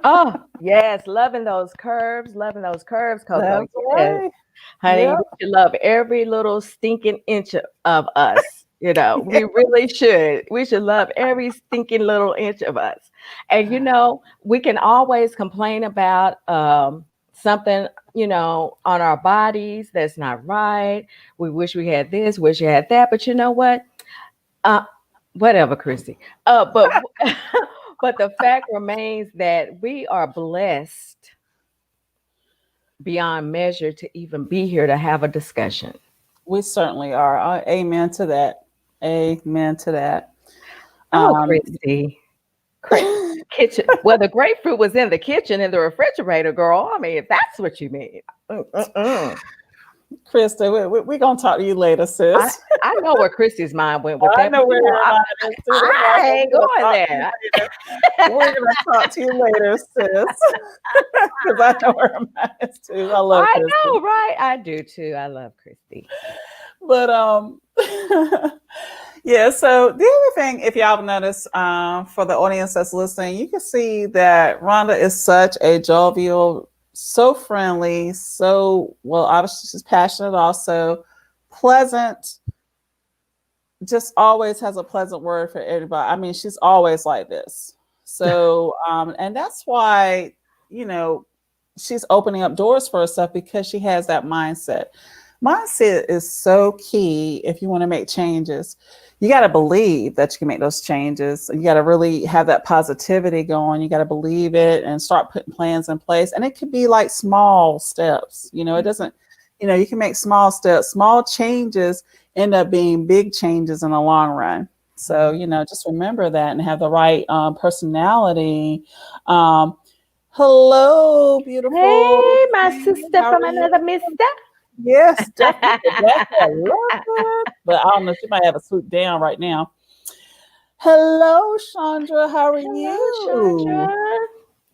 S2: Oh, yes, loving those curves, Coco.
S1: That's
S2: Yes.
S1: right.
S2: Honey,
S1: Yep.
S2: we should love every little stinking inch of us. We really should. We should love every stinking little inch of us. And we can always complain about something, on our bodies that's not right. We wish we had this, wish we had that. But you know what? Uh, whatever, Chrissy. But but the fact remains that we are blessed beyond measure to even be here to have a discussion.
S1: We certainly are. Amen to that. Amen to that.
S2: Oh,
S1: Um,
S2: Christy. Kitchen. Well, the grapefruit was in the kitchen in the refrigerator, girl. I mean, if that's what you mean. Mm-mm-mm.
S1: Krista, we're gonna talk to you later,
S2: I
S1: sis.
S2: I know where Christy's mind went with
S1: I
S2: that, but
S1: know where your mind is too. That's why I
S2: I
S1: said
S2: ain't
S1: we're gonna
S2: going
S1: talk to you
S2: there.
S1: later. We're gonna talk to you later, sis. Because I know where her mind is too. I love
S2: I
S1: Krista.
S2: know, right? I do too. I love Christy.
S1: But yeah, so the other thing, if y'all notice, for the audience that's listening, you can see that Rhonda is such a jovial, so friendly, so well, obviously she's passionate, also pleasant, just always has a pleasant word for everybody. I mean, she's always like this. So, and that's why, you know, she's opening up doors for herself because she has that mindset. Mindset is so key if you want to make changes. You got to believe that you can make those changes. You got to really have that positivity going. You got to believe it and start putting plans in place. And it could be like small steps. It doesn't, you can make small steps, small changes end up being big changes in the long run. So, just remember that and have the right personality. Um, Hello, beautiful.
S2: Hey, my
S1: Queen.
S2: sister
S1: How are
S2: from another
S1: you?
S2: mister.
S1: Yes, definitely. That's I love her. But I don't know, she might have a swoop down right now. Hello, Chandra. How are
S2: Hello, Chandra.
S1: you?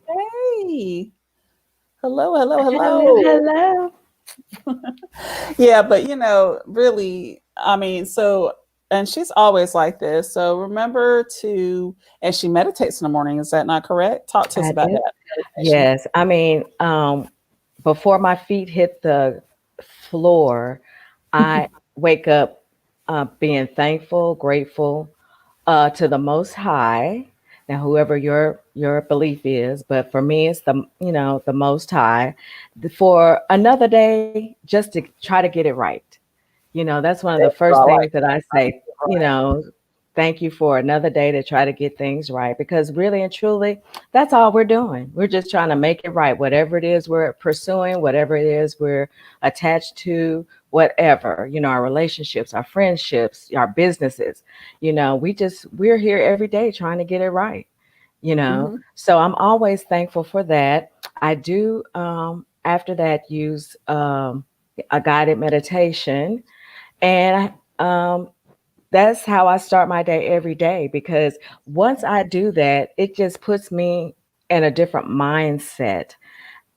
S1: Hey. Hello, hello,
S2: Hello,
S1: hello.
S2: hello.
S1: Yeah, but really, I mean, so, and she's always like this. So remember and she meditates in the morning. Is that not correct? Talk to us
S2: I
S1: about
S2: do.
S1: that meditation.
S2: Yes. I mean, before my feet hit the floor, I wake up being thankful, grateful to the Most High. Now, whoever your belief is, but for me, it's the Most High for another day, just to try to get it right. That's one of the
S1: So
S2: first
S1: I like
S2: things that I say. Thank you for another day to try to get things right, because really and truly, that's all we're doing. We're just trying to make it right, whatever it is we're pursuing, whatever it is we're attached to, whatever, our relationships, our friendships, our businesses. We're here every day trying to get it right.
S1: hmm
S2: So I'm always thankful for that. I do, after that, use a guided meditation. And that's how I start my day every day, because once I do that, it just puts me in a different mindset.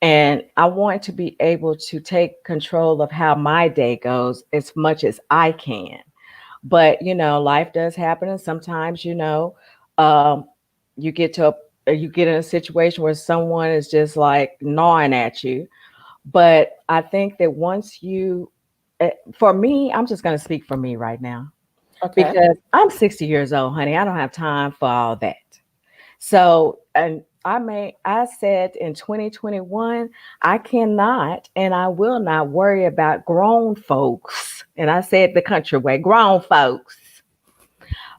S2: And I want to be able to take control of how my day goes as much as I can. But, life does happen. And sometimes, um, you get you get in a situation where someone is just like gnawing at you. But I think that for me, I'm just going to speak for me right now,
S1: Okay.
S2: because I'm 60 years old, honey. I don't have time for all that. So, and I said in 2021, I cannot and I will not worry about grown folks. And I said the country way, grown folks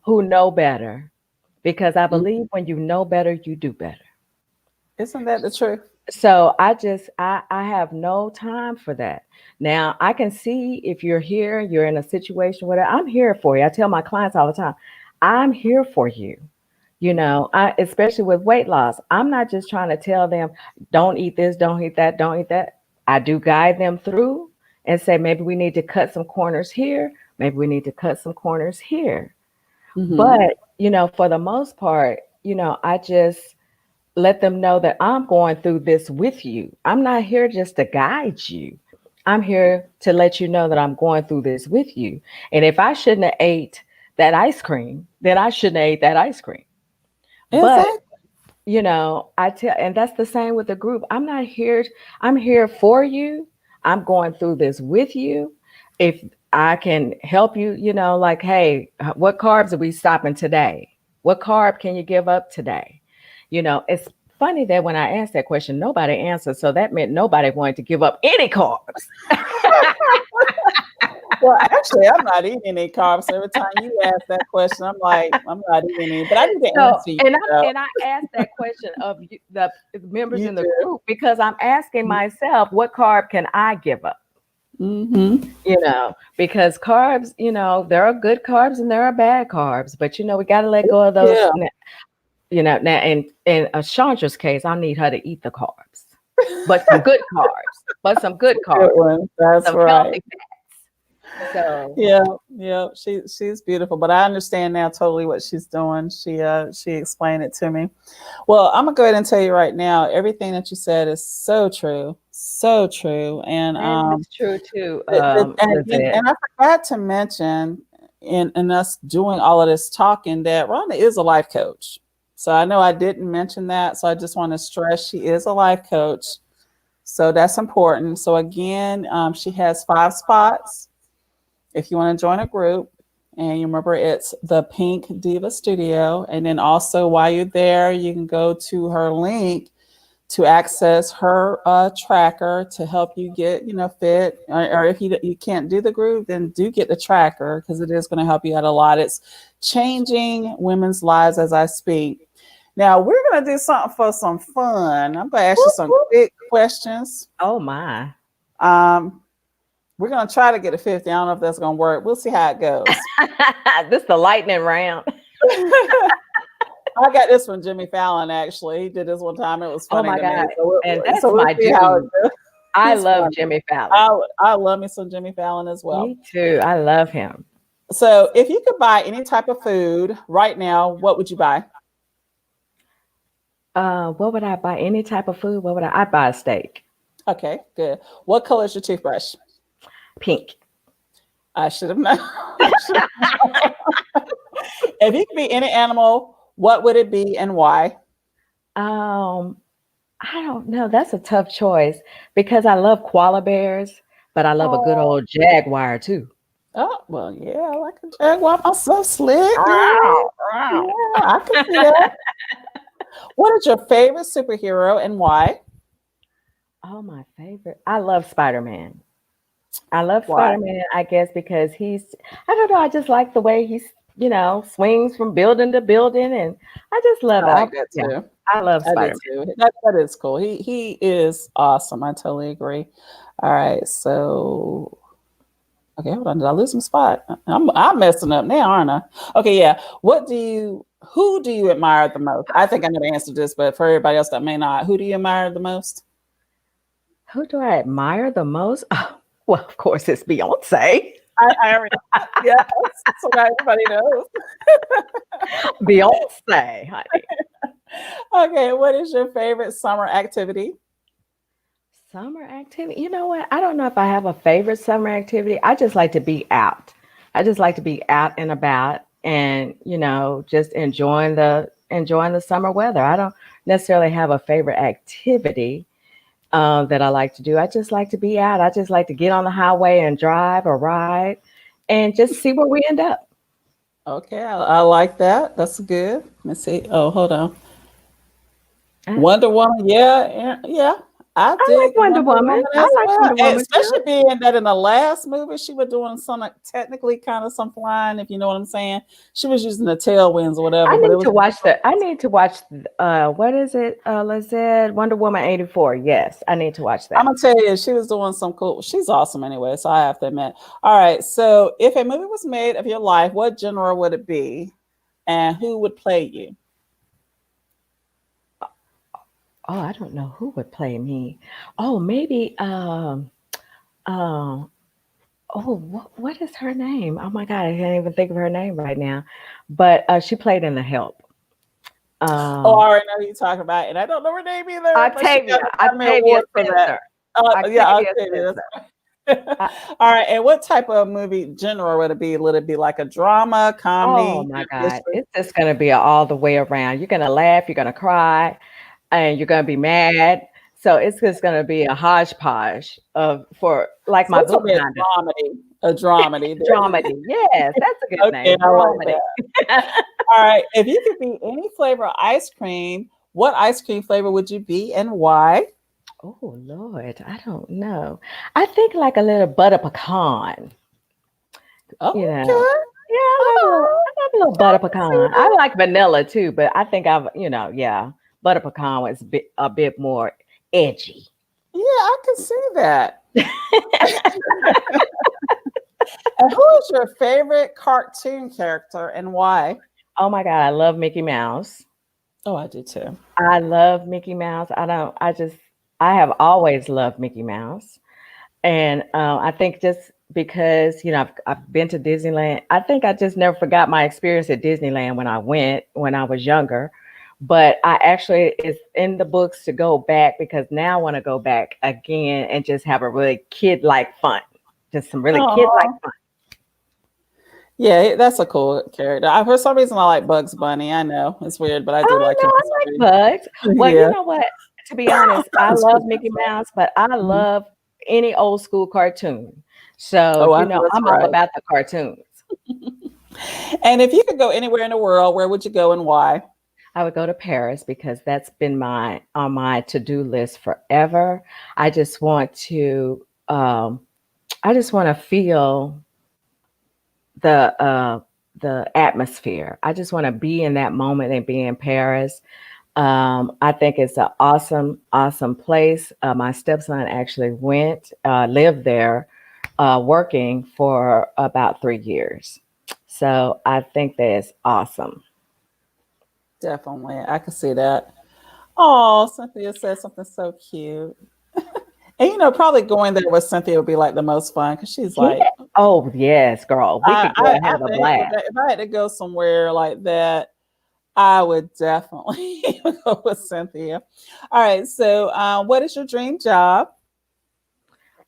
S2: who know better, because I
S1: Mm.
S2: believe when you know better, you do better.
S1: Isn't that the truth?
S2: So I have no time for that. Now I can see if you're here, you're in a situation where I'm here for you. I tell my clients all the time, I'm here for you. Especially with weight loss, I'm not just trying to tell them, don't eat this, don't eat that, don't eat that. I do guide them through and say, maybe we need to cut some corners here. Maybe we need to cut some corners here.
S1: Mm-hmm.
S2: But, for the most part, I just let them know that I'm going through this with you. I'm not here just to guide you. I'm here to let you know that I'm going through this with you. And if I shouldn't have ate that ice cream, then I shouldn't have ate that ice cream. But,
S1: Exactly.
S2: I tell, and that's the same with the group. I'm here for you. I'm going through this with you. If I can help you, like, hey, what carbs are we stopping today? What carb can you give up today? It's funny that when I asked that question, nobody answered. So that meant nobody wanted to give up any carbs.
S1: Well, actually, I'm not eating any carbs. So every time you ask that question, I'm like, I'm not eating any. But I need to
S2: So,
S1: answer you,
S2: and
S1: though.
S2: I asked that question of the members
S1: You
S2: in the
S1: do.
S2: group, because I'm asking myself, what carb can I give up?
S1: Mm-hmm.
S2: Because carbs, there are good carbs and there are bad carbs, but we got to let go of those.
S1: Yeah.
S2: Now in Chandra's case, I need her to eat the carbs, but some good carbs,
S1: Good one. That's
S2: some
S1: right.
S2: healthy fats. So,
S1: Yeah, yeah, she's beautiful, but I understand now totally what she's doing. She explained it to me. Well, I'm gonna go ahead and tell you right now, everything that you said is so true, and
S2: and it's true too, Lizette.
S1: and I forgot to mention in us doing all of this talking that Rhonda is a life coach. So I know I didn't mention that, so I just want to stress she is a life coach. So that's important. So again, she has 5 spots if you want to join a group. And you remember it's the Pink Diva Studio. And then also while you're there, you can go to her link to access her tracker to help you get fit. Or if you can't do the group, then do get the tracker because it is going to help you out a lot. It's changing women's lives as I speak. Now we're going to do something for some fun. I'm going to ask you
S2: Whoop,
S1: some
S2: whoop.
S1: quick questions.
S2: Oh my.
S1: Um, we're going to try to get a 50. I don't know if that's going to work. We'll see how it goes.
S2: This the lightning round.
S1: I got this from Jimmy Fallon, actually. He did this one time. It was
S2: Oh
S1: funny
S2: my
S1: to me.
S2: God. And
S1: So
S2: that's
S1: we'll
S2: my
S1: see how it
S2: dude.
S1: goes.
S2: I
S1: He's
S2: love
S1: funny.
S2: Jimmy Fallon.
S1: I love me some Jimmy Fallon as well.
S2: Me too. I love him.
S1: So if you could buy any type of food right now, what would you buy?
S2: What would I buy? Any type of food? What would I'd buy a steak.
S1: Okay, good. What color is your toothbrush?
S2: Pink.
S1: I should have known. If you could be any animal, what would it be and why?
S2: Um, I don't know. That's a tough choice because I love koala bears, but I love a good
S1: Oh,
S2: old jaguar too.
S1: oh, well, yeah, I like a jaguar. I'm so slick. Yeah,
S2: Ow, ow.
S1: yeah, I can see that. What is your favorite superhero and why?
S2: Oh, my favorite. I love Spider-Man. I love
S1: Why?
S2: Spider-Man, I guess, because I don't know, I just like the way he's, swings from building to building, and I just love
S1: I
S2: it.
S1: like that
S2: Yeah,
S1: too.
S2: I love
S1: I do
S2: Spider-Man.
S1: too. That is cool. He is awesome. I totally agree. All right, so okay, hold on. Did I lose my spot? I'm messing up now, aren't I? Okay, yeah. Who do you admire the most? I think I'm gonna answer this, but for everybody else that may not, who do you admire the most?
S2: Who do I admire the most? Oh, well, of course, it's Beyonce.
S1: I already, yes, so now everybody knows.
S2: Beyonce, honey.
S1: Okay, what is your favorite summer activity?
S2: Summer activity. You know what? I don't know if I have a favorite summer activity. I just like to be out. I just like to be out and about and, just enjoying the summer weather. I don't necessarily have a favorite activity that I like to do. I just like to be out. I just like to get on the highway and drive or ride and just see where we end up.
S1: Okay, I like that. That's good. Let me see. Oh, hold on.
S2: I,
S1: Wonder Woman, yeah, yeah, yeah. I
S2: I
S1: dig
S2: like Wonder
S1: Wonder
S2: Woman.
S1: Woman
S2: I
S1: as
S2: like
S1: well,
S2: Wonder
S1: and
S2: Woman too.
S1: especially being that in the last movie she was doing some like, technically kind of some flying, if you know what I'm saying. She was using the tailwinds or whatever, but it was.
S2: I need to watch what is it? Let's say Wonder Woman 84. Yes, I need to watch
S1: I'm
S2: that.
S1: gonna tell you, she was doing some cool. She's awesome anyway, so I have to admit. All right, so if a movie was made of your life, what genre would it be, and who would play you?
S2: Oh, I don't know who would play me. Oh, maybe um what is her name? Oh my God, I can't even think of her name right now. But she played in The Help.
S1: Oh, I
S2: Um
S1: already know who you're talking about, and I don't know her name either, but she got
S2: Octavia,
S1: an Academy
S2: Octavia
S1: Award for that.
S2: Spencer.
S1: Yeah,
S2: Octavia
S1: Octavia.
S2: Spencer.
S1: All
S2: I,
S1: right, and what type of movie genre would it be? Would it be like a drama,
S2: oh
S1: comedy,
S2: my God.
S1: history?
S2: It's just gonna be all the way around. You're gonna laugh, you're gonna cry, and you're gonna be mad. So it's just gonna be a hodgepodge of for like
S1: So
S2: my
S1: it's gonna
S2: book
S1: be a
S2: kind of
S1: dramedy. A dramedy.
S2: dramedy. Yes, that's a good
S1: Okay,
S2: name.
S1: I like
S2: Dramedy.
S1: that. All right, if you could be any flavor of ice cream, what ice cream flavor would you be and why?
S2: Oh Lord, I don't know. I think like a little butter pecan. You know.
S1: Okay.
S2: Yeah,
S1: Oh,
S2: I love a little
S1: okay, I
S2: butter
S1: can see
S2: pecan. I
S1: that.
S2: like vanilla too, but I think yeah, butter pecan was a bit more edgy.
S1: Yeah, I can see that. And who is your favorite cartoon character and why?
S2: Oh my God, I love Mickey Mouse.
S1: Oh, I do too.
S2: I love Mickey Mouse. I have always loved Mickey Mouse. And I think just because, I've been to Disneyland, I think I just never forgot my experience at Disneyland when I went when I was younger. But I actually, it's in the books to go back because now I want to go back again and just have a really kid like fun. Just some really kid like
S1: Oh,
S2: fun.
S1: yeah, that's a cool character. For some reason, I like Bugs Bunny. I know it's weird, but I do
S2: Oh,
S1: like
S2: no,
S1: him for
S2: I
S1: some
S2: like
S1: reason.
S2: bugs. Well, you
S1: Yeah,
S2: know what? To be honest, I
S1: it's
S2: love
S1: pretty
S2: Mickey
S1: funny.
S2: Mouse, but I
S1: Mhm.
S2: love any old school cartoon. So,
S1: Oh, I know that's
S2: I'm all
S1: right.
S2: about the cartoons.
S1: And if you could go anywhere in the world, where would you go and why?
S2: I would go to Paris because that's been my on my to-do list forever. I just want to feel the uh the atmosphere. I just want to be in that moment and be in Paris. I think it's an awesome, awesome place. My stepson actually lived there, working for about 3 years. So I think that is awesome.
S1: Definitely, I can see that. Oh, Cynthia said something so cute. And probably going there with Cynthia would be like the most fun because she's
S2: Yeah.
S1: like,
S2: Oh yes, girl. We could go and
S1: I
S2: have a
S1: think
S2: blast.
S1: if I had to go somewhere like that, I would definitely go with Cynthia. All right. So, what is your dream job?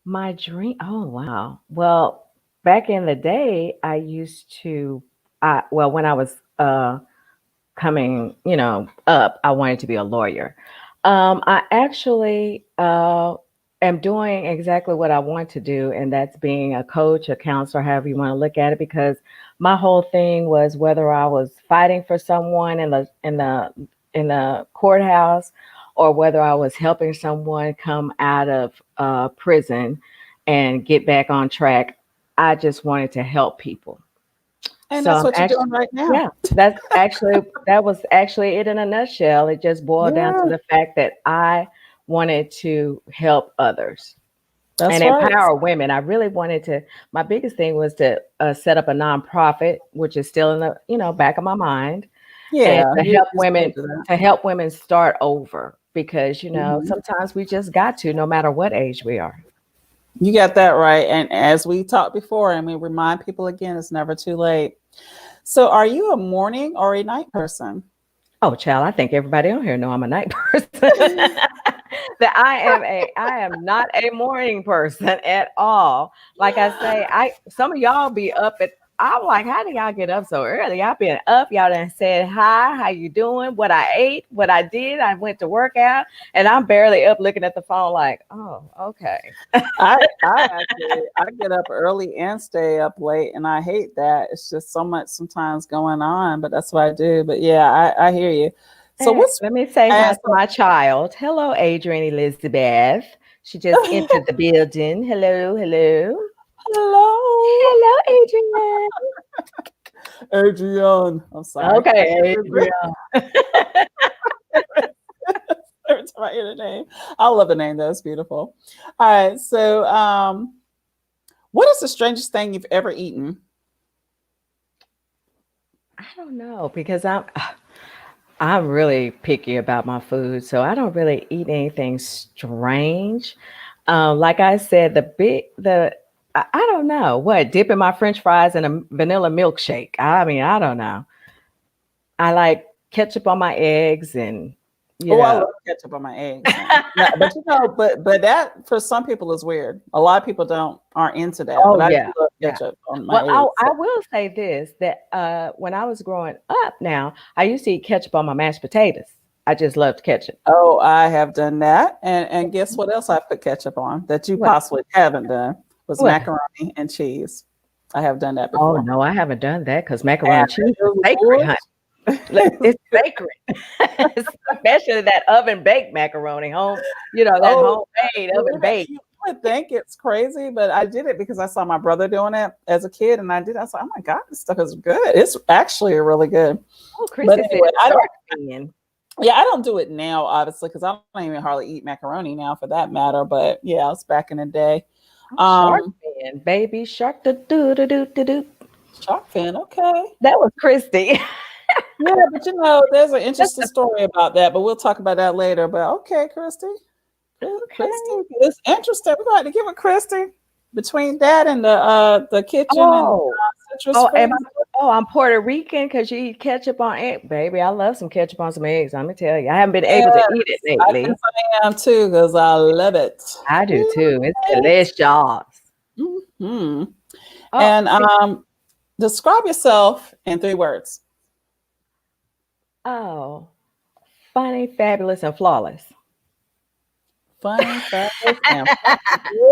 S2: My dream. Oh wow. Well, back in the day, I used to. When I was coming, up, I wanted to be a lawyer. I actually am doing exactly what I want to do, and that's being a coach, a counselor, however you want to look at it. Because my whole thing was whether I was fighting for someone in the courthouse, or whether I was helping someone come out of prison and get back on track. I just wanted to help people.
S1: And
S2: So
S1: that's
S2: I'm
S1: what you're
S2: actually,
S1: doing right now.
S2: yeah, that was actually it in a nutshell. It just boiled down to
S1: Yeah,
S2: the fact that I wanted to help others and
S1: that's right.
S2: empower women. I really wanted to. My biggest thing was to set up a nonprofit, which is still in the back of my mind, and
S1: Yeah, you still do that.
S2: to help women start over because
S1: Mhm.
S2: sometimes we just got to, no matter what age we are.
S1: You got that right. And as we talked before, and we remind people again, it's never too late. So, are you a morning or a night person?
S2: Oh, child, I think everybody on here know I'm a night person. That I am not a morning person at all. Like I say, I some of y'all be up at I'm like, how do y'all get up so early? I've been up, y'all done said hi, how you doing? What I ate, what I did, I went to work out, and I'm barely up looking at the phone like, oh, okay.
S1: I get up early and stay up late, and I hate that. It's just so much sometimes going on, but that's what I do. But yeah, I hear you. So
S2: And
S1: what's
S2: let me say hi
S1: and
S2: to my child. Hello, Adrian Elizabeth. She just
S1: so,
S2: entered the building. Hello, hello.
S1: hello,
S2: Hello, Adrian.
S1: Adrian. I'm sorry. I
S2: Okay,
S1: can't resist
S2: Adrian.
S1: every time I hear the name. I love the name. That's beautiful. All right. So, what is the strangest thing you've ever eaten?
S2: I don't know because I'm really picky about my food, so I don't really eat anything strange. Like I said, I don't know what dipping my French fries in a vanilla milkshake. I mean, I don't know. I like ketchup on my eggs, and you
S1: Oh, I love
S2: know,
S1: ketchup on my eggs now. No, but but that for some people is weird. A lot of people aren't into that, but
S2: oh
S1: I
S2: yeah,
S1: do love
S2: yeah.
S1: ketchup on my
S2: Well,
S1: eggs.
S2: I
S1: So.
S2: will say this that when I was growing up, now I used to eat ketchup on my mashed potatoes. I just loved ketchup.
S1: Oh, I have done that, and guess what else I put ketchup on that you
S2: What?
S1: possibly haven't done was
S2: What?
S1: macaroni and cheese. I have done that
S2: Oh
S1: before.
S2: no, I haven't done that because macaroni
S1: And
S2: and cheese is
S1: it
S2: sacred, honey.
S1: was
S2: Look,
S1: good.
S2: it's sacred, especially that oven baked macaroni, home. That
S1: Oh,
S2: homemade oven
S1: yeah,
S2: baked.
S1: you would think it's crazy, but I did it because I saw my brother doing it as a kid, and I did. I was like, "Oh my god, this stuff is good! It's actually really good."
S2: Oh,
S1: But
S2: Christy said
S1: anyway, I don't.
S2: shark fin.
S1: Yeah, I don't do it now, obviously, because I don't even hardly eat macaroni now, for that matter. But yeah, it's back in the day.
S2: Oh, shark
S1: Um,
S2: fin, baby shark. Do do do do do do.
S1: shark fin, okay.
S2: That was Christy.
S1: Yeah, but there's an
S2: That's
S1: interesting
S2: the
S1: story about that, but we'll talk about that later. But okay, Christy. Christy,
S2: okay.
S1: it's interesting. We're going to give it Christy between that and the kitchen and
S2: Oh,
S1: citrus
S2: oh,
S1: fruit.
S2: I'm Puerto Rican because you eat ketchup on egg, baby. I love some ketchup on some eggs. Let me tell you, I haven't been able to eat it
S1: Yes, I can
S2: lately.
S1: say I am too because I love it.
S2: I do too. It's
S1: Yes.
S2: delicious.
S1: Hmm.
S2: Oh,
S1: And describe yourself in 3 words.
S2: oh, funny, fabulous, and flawless.
S1: Funny, fabulous, and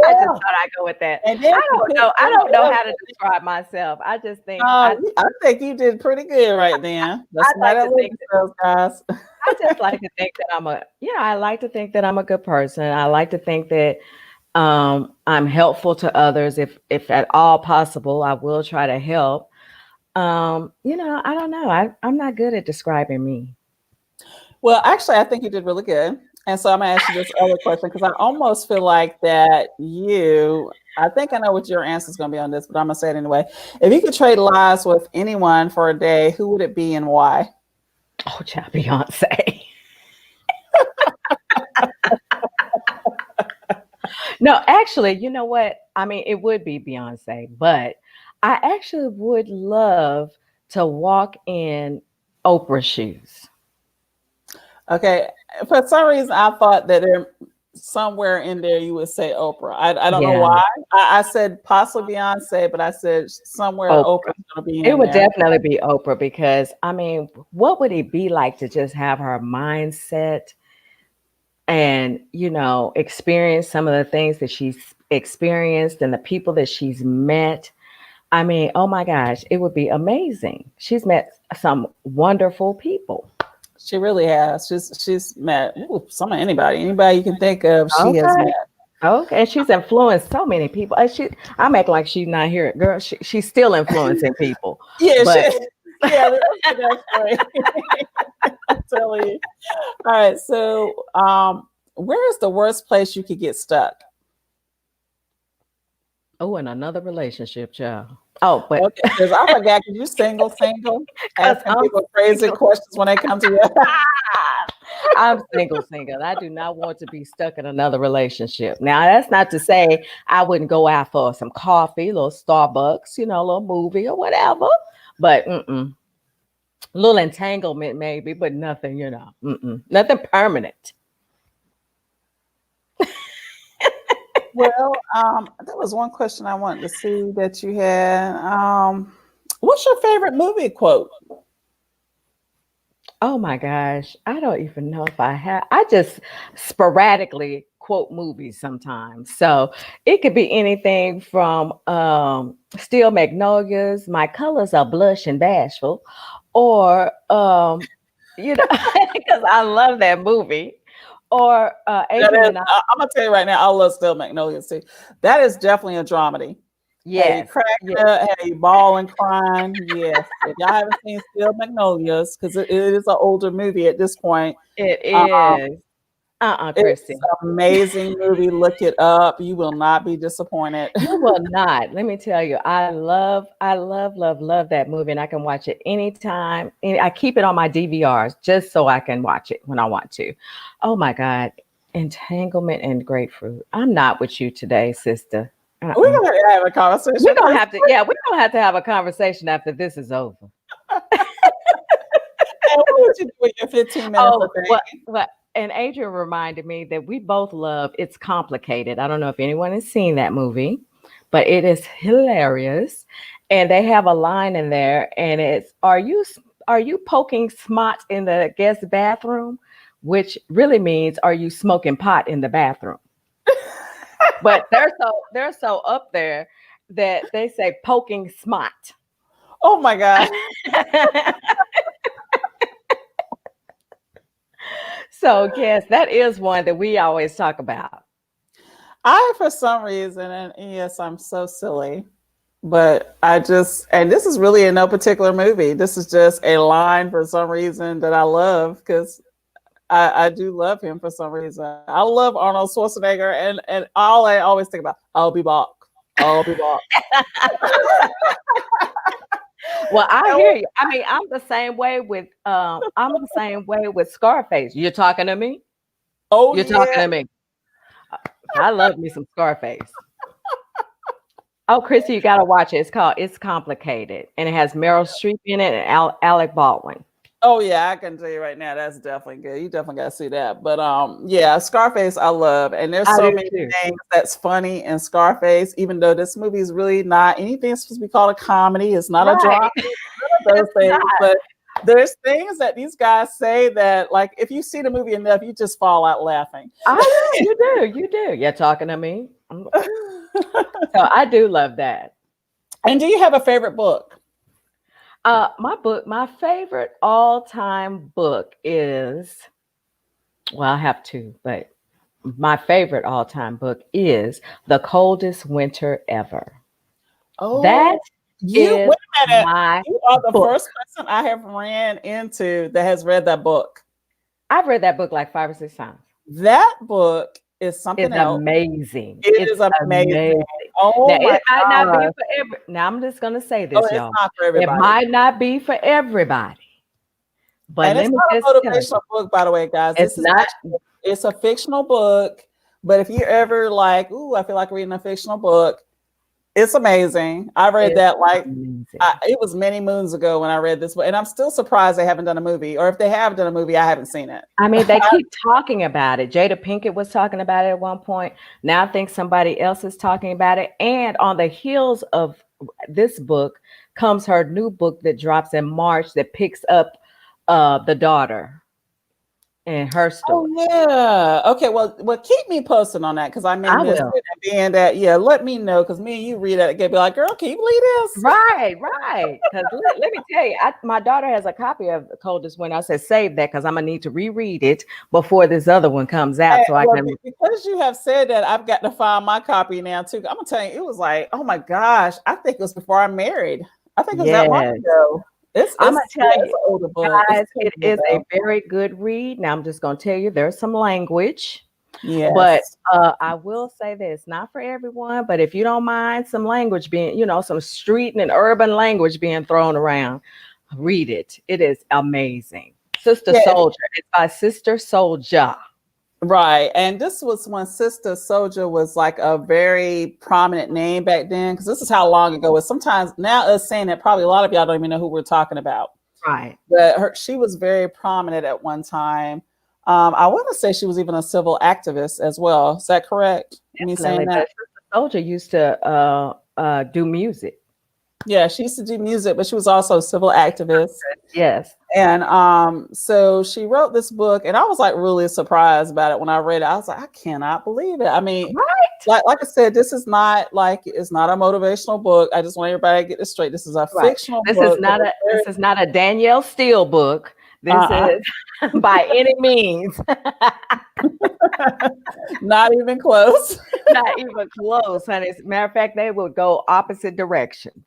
S2: I just
S1: yeah.
S2: thought I'd go with that.
S1: And then
S2: I
S1: you
S2: don't
S1: put
S2: know. I don't know
S1: somebody
S2: how
S1: else.
S2: to describe myself. I just think I
S1: I think you did pretty good right then. That's
S2: I
S1: somebody
S2: like
S1: that
S2: to
S1: lives
S2: think
S1: themselves, guys.
S2: I just like to think that I like to think that I'm a good person. I like to think that I'm helpful to others if at all possible. I will try to help. I don't know. I'm not good at describing me.
S1: Well, actually, I think you did really good. And so I'm gonna ask you this other question because I almost feel like that I think I know what your answer is gonna be on this, but I'm gonna say it anyway. If you could trade lives with anyone for a day, who would it be and why?
S2: Oh, child, Beyonce. No, actually, you know what? I mean, it would be Beyonce, but I actually would love to walk in Oprah's shoes.
S1: Okay. For some reason, I thought that somewhere in there you would say Oprah. I don't know
S2: Yeah,
S1: why. I said possibly Beyonce, but I said somewhere
S2: Oprah.
S1: Oprah's gonna be
S2: It
S1: in
S2: would
S1: there.
S2: definitely be Oprah because I mean, what would it be like to just have her mindset and, experience some of the things that she's experienced and the people that she's met? I mean, oh my gosh, it would be amazing. She's met some wonderful people.
S1: She really has. She's met anybody you can think of. She has
S2: Okay.
S1: met.
S2: Okay. And she's influenced so many people. I'm acting like she's not here. Girl, she's still influencing people.
S1: Yeah,
S2: But
S1: yeah, that's right. I'm telling you. All right, so where is the worst place you could get stuck?
S2: oh, and another relationship, child. Oh, but
S1: Okay, because I forgot, because you single,
S2: because
S1: asking
S2: I'm
S1: people crazy
S2: single.
S1: questions when they come to you.
S2: I'm single. I do not want to be stuck in another relationship. Now, that's not to say I wouldn't go out for some coffee, a little Starbucks, a little movie or whatever. But a little entanglement maybe, but nothing, nothing permanent.
S1: Well, there was one question I wanted to see that you had. What's your favorite movie quote?
S2: Oh my gosh, I don't even know if I have. I just sporadically quote movies sometimes. So it could be anything from Steel Magnolias, My Colors Are Blush and Bashful, or because I love that movie. Or
S1: That
S2: Adrian
S1: is,
S2: and I,
S1: I'm gonna tell you right now, I love Still Magnolias too. That is definitely a dramedy. Had you
S2: yes,
S1: cracking
S2: yes,
S1: up, had you bawling, crying. Yes. If y'all haven't seen Still Magnolias, because it is an older movie at this point,
S2: it
S1: um,
S2: is.
S1: it's
S2: Christy.
S1: an amazing movie. Look it up. You will not be disappointed.
S2: You will not. Let me tell you, love that movie, and I can watch it anytime. And I keep it on my DVRs just so I can watch it when I want to. Oh my God, Entanglement and Grapefruit. I'm not with you today, sister.
S1: We're gonna have a conversation.
S2: We're gonna have to, yeah, we're gonna have to have a conversation after this is over.
S1: And what would you do with your 15 minutes of
S2: Oh, what? And Adrian reminded me that we both love It's Complicated. I don't know if anyone has seen that movie, but it is hilarious. And they have a line in there, and it's are you poking smut in the guest bathroom? Which really means are you smoking pot in the bathroom? But they're so up there that they say poking smut.
S1: Oh my God.
S2: So yes, that is one that we always talk about.
S1: I, for some reason, and yes, I'm so silly, but I just, and this is really in no particular movie. This is just a line for some reason that I love because I do love him for some reason. I love Arnold Schwarzenegger, and all I always think about, I'll be back. I'll be back.
S2: Well, I hear you. I mean, I'm the same way with Scarface. You're talking to me?
S1: Oh
S2: You're talking
S1: yeah.
S2: to me. I love me some Scarface. Oh, Chrissy, you gotta watch it. It's called It's Complicated. And it has Meryl Streep in it and Alec Baldwin.
S1: Oh yeah, I can tell you right now, that's definitely good. You definitely gotta see that. But yeah, Scarface I love, and there's
S2: I
S1: so
S2: do
S1: many
S2: too.
S1: things that's funny in Scarface, even though this movie is really not anything that's supposed to be called a comedy. It's not a
S2: Right.
S1: drama, none of those things. But there's things that these guys say that, like, if you see the movie enough, you just fall out laughing.
S2: I know you do. You're talking to me. So I do love that.
S1: And do you have a favorite book?
S2: My favorite all-time book is, well, I have two, but my favorite all-time book is The Coldest Winter Ever. That
S1: Oh, you
S2: is
S1: wait a minute.
S2: my
S1: You are the
S2: book.
S1: first person I have ran into that has read that book.
S2: I've read that book like 5 or 6 times.
S1: That book is something
S2: It's
S1: else.
S2: amazing.
S1: It
S2: It's
S1: is amazing.
S2: amazing. Now
S1: Oh my
S2: it might not be
S1: god.
S2: for every. Now I'm just gonna say
S1: Oh,
S2: this,
S1: it's
S2: y'all.
S1: not for
S2: It
S1: everybody.
S2: might not be for everybody, but
S1: And
S2: let
S1: it's
S2: me
S1: not
S2: just
S1: a
S2: tell you,
S1: motivational book, by the way, guys.
S2: it's
S1: This is
S2: not.
S1: actually it's a fictional book. But if you're ever like, ooh, I feel like reading a fictional book, it's amazing. I read
S2: It's
S1: that like
S2: amazing.
S1: it was many moons ago when I read this book, and I'm still surprised they haven't done a movie. Or if they have done a movie, I haven't seen it.
S2: I mean, they keep talking about it. Jada Pinkett was talking about it at one point. Now I think somebody else is talking about it. And on the heels of this book comes her new book that drops in March that picks up the daughter and her
S1: Oh
S2: story.
S1: yeah. Okay. Well, keep me posted on that because I may
S2: I
S1: miss it.
S2: will.
S1: And being that, yeah, let me know because me and you read it again, be like, girl, can you believe this?
S2: Right, right. Because let me tell you, my daughter has a copy of The Coldest Winter. I said, save that because I'm gonna need to reread it before this other one comes
S1: Hey,
S2: out, so I
S1: well,
S2: can.
S1: because you have said that, I've got to find my copy now too. I'm gonna tell you, it was like, oh my gosh, I think it was before I married. I think it was that long
S2: Yes,
S1: ago. It's
S2: I'm
S1: it's
S2: gonna
S1: yeah,
S2: tell
S1: it's
S2: you.
S1: an older book. It's
S2: Guys, it
S1: terrible
S2: is a
S1: though.
S2: very good read. Now, I'm just going to tell you there's some language, but
S1: Yes.
S2: I will say this, not for everyone, but if you don't mind some language being, some street and urban language being thrown around, read it. It is amazing. Sister
S1: Yeah,
S2: Soldier. It's by Sister Soldier.
S1: right. And this was when Sister Soldier was like a very prominent name back then, because this is how long ago it was. Sometimes now us saying that, probably a lot of y'all don't even know who we're talking about.
S2: Right.
S1: But she was very prominent at one time. I want to say she was even a civil activist as well. Is that correct? Me saying
S2: Definitely. But
S1: that?
S2: Sister Soldier used to do music.
S1: Yeah, she used to do music, but she was also a civil activist.
S2: Yes.
S1: And so she wrote this book, and I was like really surprised about it when I read it. I was like, I cannot believe it. I mean,
S2: Right.
S1: like I said, this is not like, it's not a motivational book. I just want everybody to get this straight. This is a
S2: Right.
S1: fictional book.
S2: This is not a Danielle Steele book. This
S1: Uh-uh.
S2: is by any means
S1: Not even close.
S2: not even close, honey. As a matter of fact, they would go opposite directions.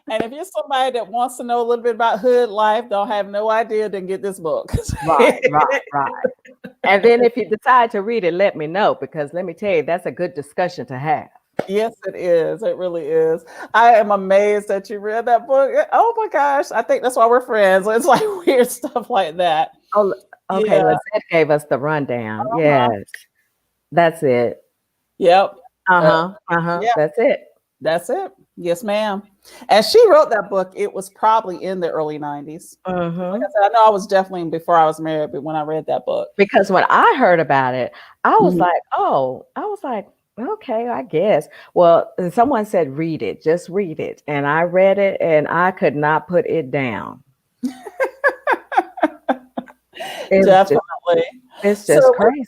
S1: And if you're somebody that wants to know a little bit about hood life, don't have no idea, then get this book.
S2: Right, right, right. And then if you decide to read it, let me know, because let me tell you, that's a good discussion to have.
S1: Yes, it is. It really is. I am amazed that you read that book. Oh my gosh. I think that's why we're friends. It's like weird stuff like that.
S2: Oh, okay.
S1: Yeah.
S2: Lizette gave us the rundown.
S1: Uh-huh.
S2: Yes, that's it.
S1: Yep. Uh, yeah,
S2: That's it.
S1: that's it. Yes, ma'am. And she wrote that book. It was probably in the early 90s. Like I
S2: Hmm.
S1: said, I know I was definitely before I was married, but when I read that book.
S2: Because when I heard about it, I was
S1: Mhm.
S2: like, oh, I was like, okay, I guess. Well, and someone said, read it, just read it. And I read it and I could not put it down. It was just,
S1: Definitely.
S2: it's just
S1: So
S2: crazy.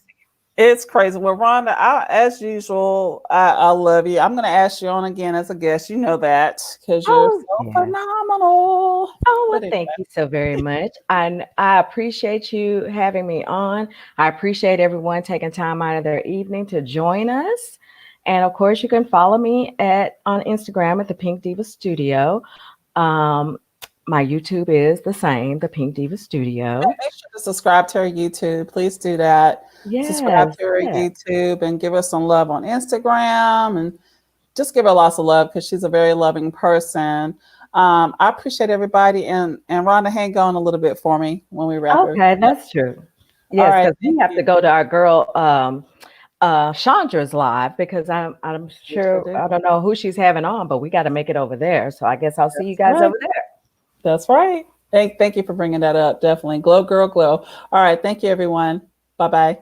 S1: it's crazy. Well, Rhonda, as usual, I love you. I'm going to ask you on again as a guest. You know that because you're
S2: Oh,
S1: so
S2: yes.
S1: phenomenal.
S2: Oh,
S1: But
S2: well,
S1: anyway,
S2: thank you so very much. And I appreciate you having me on. I appreciate everyone taking time out of their evening to join us. And of course, you can follow me at on Instagram at the Pink Diva Studio. Um, my YouTube is the same, the Pink Diva Studio.
S1: make sure to subscribe to her YouTube. Please do that. Subscribe
S2: Yes,
S1: to her
S2: yes.
S1: YouTube and give her some love on Instagram and just give her lots of love because she's a very loving person. I appreciate everybody. And Rhonda, hang on a little bit for me when we wrap everything
S2: Okay,
S1: up.
S2: that's true.
S1: All
S2: Yes,
S1: right.
S2: because
S1: Thank
S2: we have
S1: you.
S2: to go to our girl Chandra's live because I'm
S1: We sure
S2: sure
S1: do.
S2: I don't know who she's having on, but we got to make it over there. So I guess I'll see you
S1: That's
S2: guys
S1: right.
S2: over there.
S1: That's right. Thank you for bringing that up. Definitely. Glow, girl, glow. All right. Thank you, everyone. Bye bye.